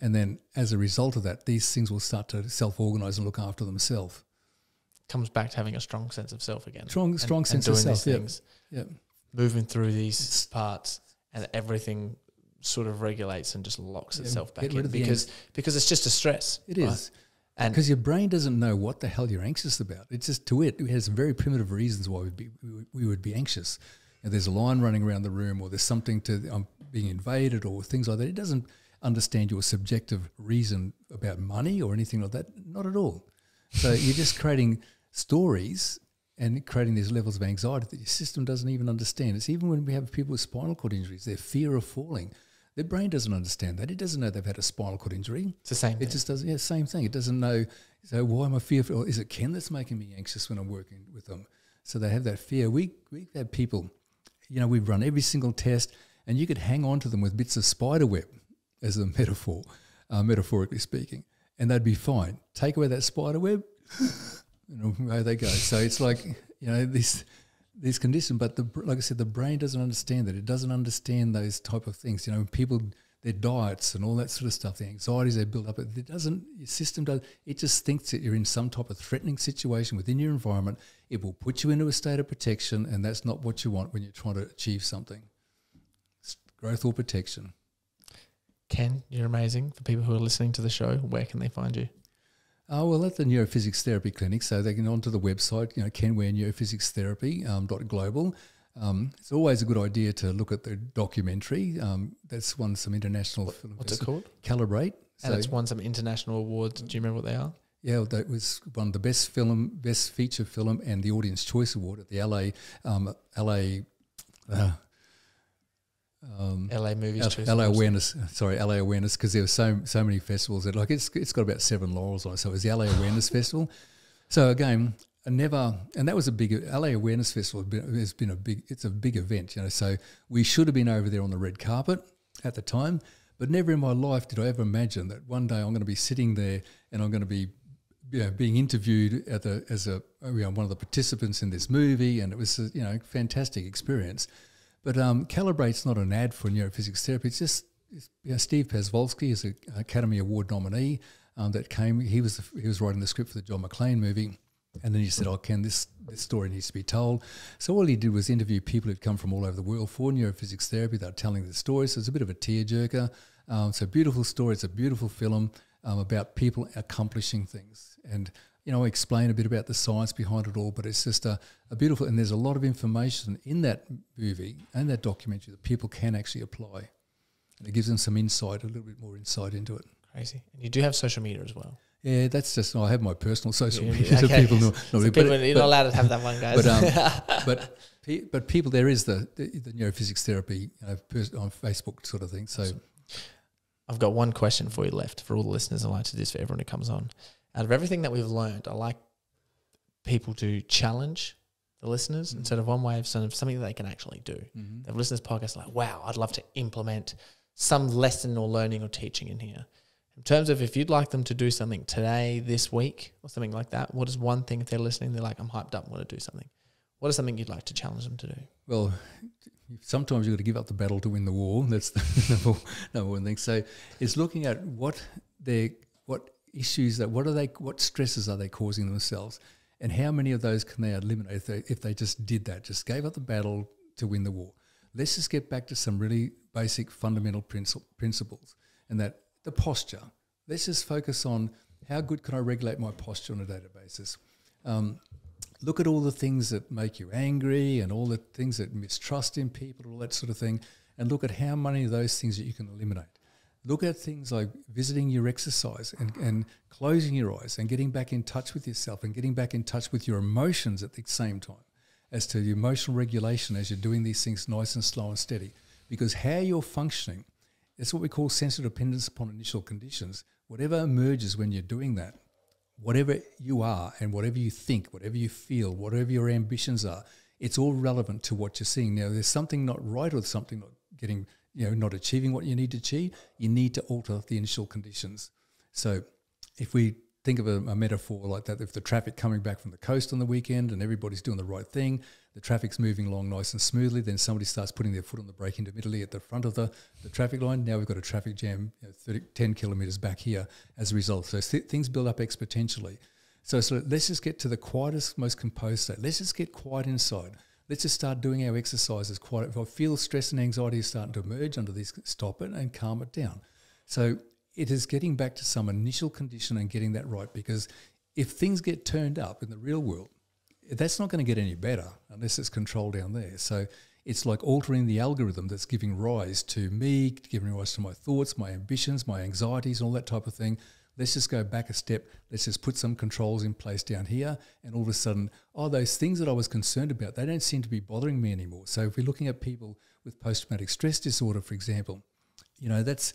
And then as a result of that, these things will start to self-organise and look after themselves. Comes back to having a strong sense of self again. Strong sense of self, things, moving through these parts, and everything sort of regulates and just locks itself back in because it's just a stress. It is. And because your brain doesn't know what the hell you're anxious about. It's just it has very primitive reasons why we would be anxious. There's a lion running around the room, or there's something I'm being invaded, or things like that. It doesn't understand your subjective reason about money or anything like that. Not at all. So you're just creating stories, and creating these levels of anxiety that your system doesn't even understand. It's even when we have people with spinal cord injuries, their fear of falling. Their brain doesn't understand that. It doesn't know they've had a spinal cord injury. It's the same thing. It just doesn't, same thing. It doesn't know, so why am I fearful? Or is it Ken that's making me anxious when I'm working with them? So they have that fear. We have people, we've run every single test, and you could hang on to them with bits of spider web as a metaphor, metaphorically speaking, and they'd be fine. Take away that spider web, away they go. So it's like, these conditions, but like I said, the brain doesn't understand that. It doesn't understand those type of things. People, their diets and all that sort of stuff, the anxieties they build up, your system does. It just thinks that you're in some type of threatening situation within your environment. It will put you into a state of protection, and that's not what you want when you're trying to achieve something. It's growth or protection. Ken, you're amazing. For people who are listening to the show, where can they find you? Well, at the NeuroPhysics Therapy Clinic, so they can go onto the website, Ware NeuroPhysics Therapy .global. It's always a good idea to look at the documentary. That's won some international film. What's it called? Calibrate. And it's won some international awards. Do you remember what they are? Yeah, that was won the best feature film, and the Audience Choice Award at the LA Movies Choice LA Awareness. Sorry, LA Awareness, because there were so many festivals that it's got about 7 laurels on it. So it was the LA Awareness Festival. So again, and that was a big LA Awareness Festival. It's a big event, So we should have been over there on the red carpet at the time, but never in my life did I ever imagine that one day I'm going to be sitting there and I'm going to be being interviewed as one of the participants in this movie, and it was a fantastic experience. But Calibrate's not an ad for neurophysics therapy. It's just Steve Pazwolski is an Academy Award nominee that came. He was writing the script for the John McClane movie, and then he said, "Oh, Ken, this story needs to be told." So all he did was interview people who'd come from all over the world for neurophysics therapy. They were telling the story, so it's a bit of a tearjerker. It's a beautiful story. It's a beautiful film about people accomplishing things, and explain a bit about the science behind it all, but it's just a beautiful, and there's a lot of information in that movie and that documentary that people can actually apply. And it gives them some insight, a little bit more insight into it. Crazy. And you do have social media as well. Yeah, that's just, I have my personal social media. Okay. So people know. You're not allowed to have that one, guys. But people, there is the neurophysics therapy on Facebook sort of thing. So awesome. I've got one question for you left for all the listeners. I like to do this for everyone who comes on. Out of everything that we've learned, I like people to challenge the listeners in sort of one way of something that they can actually do. They've listened to this podcast like, wow, I'd love to implement some lesson or learning or teaching in here. In terms of if you'd like them to do something today, this week, or something like that, what is one thing if they're listening, they're like, I'm hyped up, I want to do something. What is something you'd like to challenge them to do? Well, sometimes you've got to give up the battle to win the war. That's the number one thing. So it's looking at what issues what stresses are they causing themselves, and how many of those can they eliminate if they just did that, just gave up the battle to win the war. Let's just get back to some really basic fundamental principles, and that the posture. Let's just focus on how good can I regulate my posture on a daily basis. Look at all the things that make you angry and all the things that mistrust in people, all that sort of thing, and look at how many of those things that you can eliminate. Look at things like visiting your exercise and closing your eyes and getting back in touch with yourself and getting back in touch with your emotions at the same time, as to the emotional regulation as you're doing these things nice and slow and steady. Because how you're functioning, it's what we call sensitive dependence upon initial conditions. Whatever emerges when you're doing that, whatever you are and whatever you think, whatever you feel, whatever your ambitions are, it's all relevant to what you're seeing. Now, there's something not right or something not getting, not achieving what you need to achieve. You need to alter the initial conditions. So if we think of a metaphor like that, if the traffic coming back from the coast on the weekend and everybody's doing the right thing, the traffic's moving along nice and smoothly, then somebody starts putting their foot on the brake intermittently at the front of the traffic line. Now we've got a traffic jam 10 kilometres back here as a result. So things build up exponentially. So let's just get to the quietest, most composed state. Let's just get quiet inside. Let's just start doing our exercises quiet. If I feel stress and anxiety is starting to emerge under these, stop it and calm it down. So it is getting back to some initial condition and getting that right, because if things get turned up in the real world, that's not going to get any better unless it's controlled down there. So it's like altering the algorithm that's giving rise to me, giving rise to my thoughts, my ambitions, my anxieties, and all that type of thing. let's just go back a step. Let's just put some controls in place down here. And all of a sudden, those things that I was concerned about, they don't seem to be bothering me anymore. So if we're looking at people with post-traumatic stress disorder, for example, that's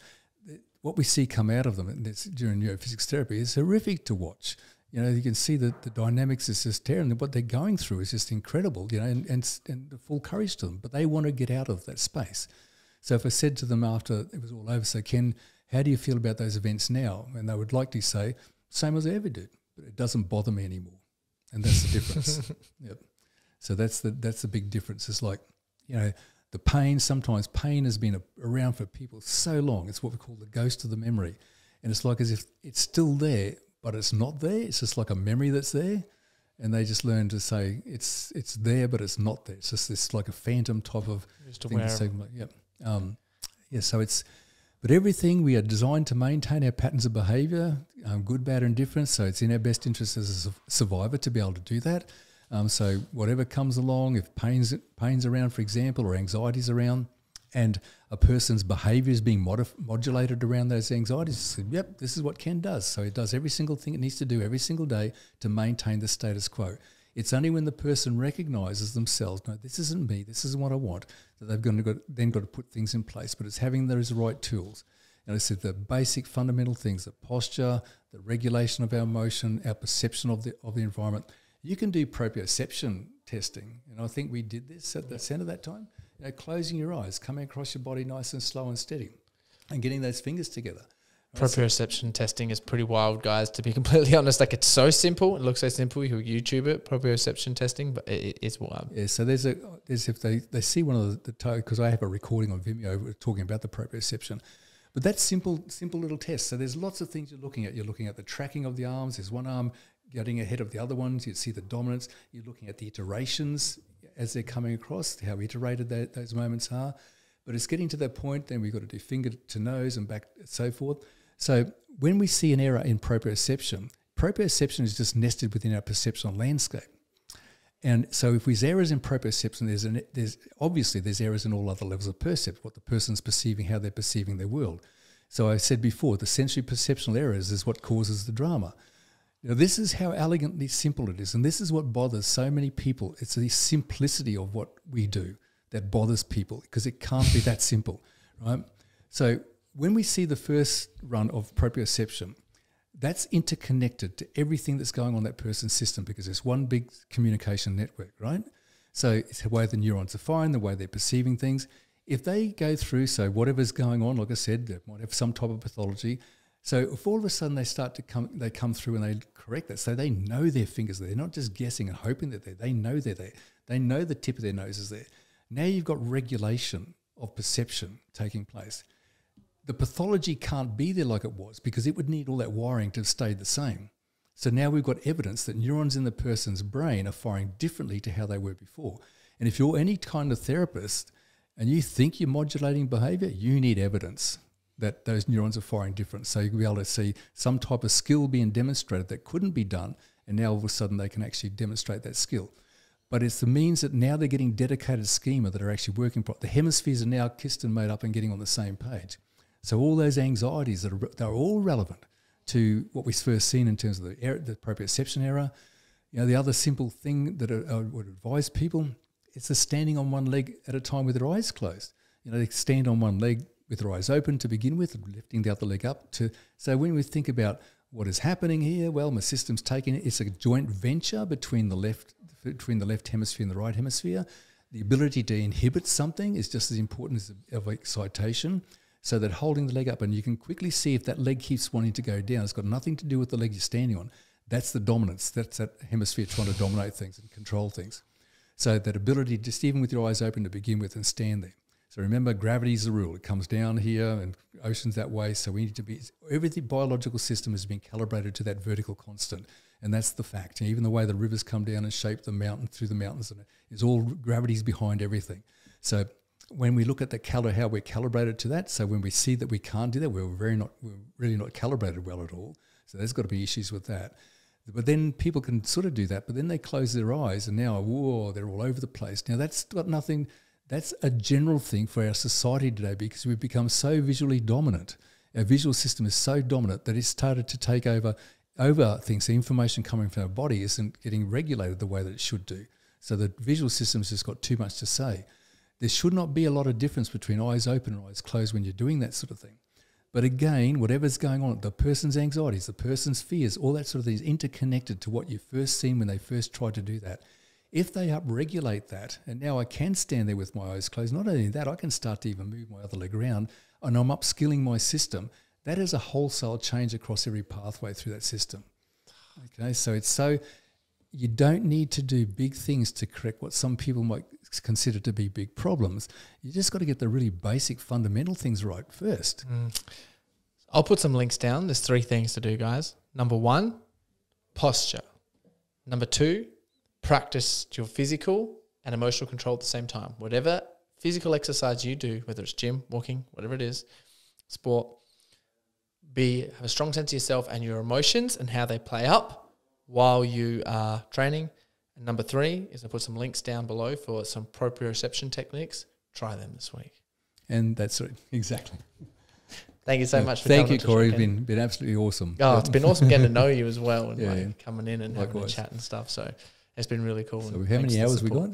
what we see come out of them, and that's during NeuroPhysics Therapy, is horrific to watch. You can see that the dynamics is just terrible, and what they're going through is just incredible, and the full courage to them. But they want to get out of that space. So if I said to them after it was all over, so Ken, how do you feel about those events now? And they would likely say, same as I ever did, but it doesn't bother me anymore. And that's the difference. Yep. So that's the big difference. It's like, the pain, sometimes pain has been around for people so long. It's what we call the ghost of the memory. And it's like as if it's still there, but it's not there. It's just like a memory that's there. And they just learn to say it's there, but it's not there. It's just this like a phantom type of thing. So but everything we are designed to maintain our patterns of behaviour, good, bad, or indifference. So it's in our best interest as a survivor to be able to do that. So whatever comes along, if pain's around, for example, or anxiety's around, and a person's behaviour is being modulated around those anxieties, yep, this is what Ken does. So it does every single thing it needs to do every single day to maintain the status quo. It's only when the person recognises themselves, no, this isn't me, this isn't what I want, that they've then got to put things in place. But it's having those right tools. And I said the basic fundamental things, the posture, the regulation of our emotion, our perception of the environment. You can do proprioception testing. And I think we did this at the centre that time. Closing your eyes, coming across your body nice and slow and steady, and getting those fingers together. Proprioception testing is pretty wild, guys, to be completely honest. Like, it's so simple. It looks so simple. You YouTube it, proprioception testing, but it is wild. Yeah, so there's if they see one of the because I have a recording on Vimeo talking about the proprioception. But that's simple little tests. So there's lots of things you're looking at. You're looking at the tracking of the arms. There's one arm getting ahead of the other ones. You see the dominance. You're looking at the iterations as they're coming across, how iterated those moments are. But it's getting to that point, then we've got to do finger to nose and back and so forth. So when we see an error in proprioception is just nested within our perceptual landscape. And so if there's errors in proprioception, there's errors in all other levels of perception, what the person's perceiving, how they're perceiving their world. So I said before, the sensory perceptual errors is what causes the drama. This is how elegantly simple it is, and this is what bothers so many people. It's the simplicity of what we do that bothers people, because it can't be that simple, right? So when we see the first run of proprioception, that's interconnected to everything that's going on in that person's system, because it's one big communication network, right? So it's the way the neurons are firing, the way they're perceiving things. If they go through, so whatever's going on, like I said, they might have some type of pathology. So if all of a sudden they come through and they correct that, so they know their fingers are there. They're not just guessing and hoping that they're there. They know they're there. They know the tip of their nose is there. Now you've got regulation of perception taking place. The pathology can't be there like it was, because it would need all that wiring to stay the same. So now we've got evidence that neurons in the person's brain are firing differently to how they were before. And if you're any kind of therapist and you think you're modulating behaviour, you need evidence that those neurons are firing different. So you'll be able to see some type of skill being demonstrated that couldn't be done, and now all of a sudden they can actually demonstrate that skill. But it's the means that now they're getting dedicated schema that are actually working properly. The hemispheres are now kissed and made up and getting on the same page. So all those anxieties they're all relevant to what we've first seen in terms of the proprioception error. The other simple thing that I would advise people is the standing on one leg at a time with their eyes closed. They stand on one leg with their eyes open to begin with, lifting the other leg up. So when we think about what is happening here, well, my system's taking it. It's a joint venture between the left hemisphere and the right hemisphere. The ability to inhibit something is just as important as of excitation. So that holding the leg up, and you can quickly see if that leg keeps wanting to go down, it's got nothing to do with the leg you're standing on. That's the dominance. That's that hemisphere trying to dominate things and control things. So that ability, just even with your eyes open to begin with, and stand there. So remember, gravity is the rule. It comes down here and oceans that way. So we need to be, everything biological system has been calibrated to that vertical constant. And that's the fact. And even the way the rivers come down and shape the mountain through the mountains, and it's all gravity's behind everything. So when we look at how we're calibrated to that, so when we see that we can't do that, we're really not calibrated well at all. So there's got to be issues with that. But then people can sort of do that, but then they close their eyes and now, whoa, they're all over the place. Now that's got nothing, that's a general thing for our society today, because we've become so visually dominant. Our visual system is so dominant that it's started to take over things. The information coming from our body isn't getting regulated the way that it should do. So the visual system's just got too much to say. There should not be a lot of difference between eyes open and eyes closed when you're doing that sort of thing. But again, whatever's going on, the person's anxieties, the person's fears, all that sort of thing is interconnected to what you first seen when they first tried to do that. If they upregulate that, and now I can stand there with my eyes closed, not only that, I can start to even move my other leg around, and I'm upskilling my system. That is a wholesale change across every pathway through that system. Okay, so you don't need to do big things to correct what some people might consider to be big problems. You just got to get the really basic fundamental things right first. I'll put some links down. There's 3 things to do, guys. Number 1, posture. Number 2, practice your physical and emotional control at the same time. Whatever physical exercise you do, whether it's gym, walking, whatever it is, sport, have a strong sense of yourself and your emotions and how they play up while you are training. And number 3 is I put some links down below for some proprioception techniques. Try them this week. And that's it. Exactly. Thank you so much for coming. Thank you, Corey. It's been absolutely awesome. Oh, it's been awesome getting to know you as well and yeah. coming in and having a chat and stuff. So it's been really cool. So how many hours we got?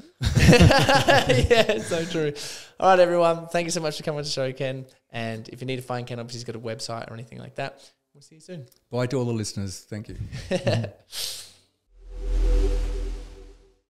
Yeah, so true. All right, everyone. Thank you so much for coming to the show, Ken. And if you need to find Ken, obviously he's got a website or anything like that. We'll see you soon. Bye to all the listeners. Thank you.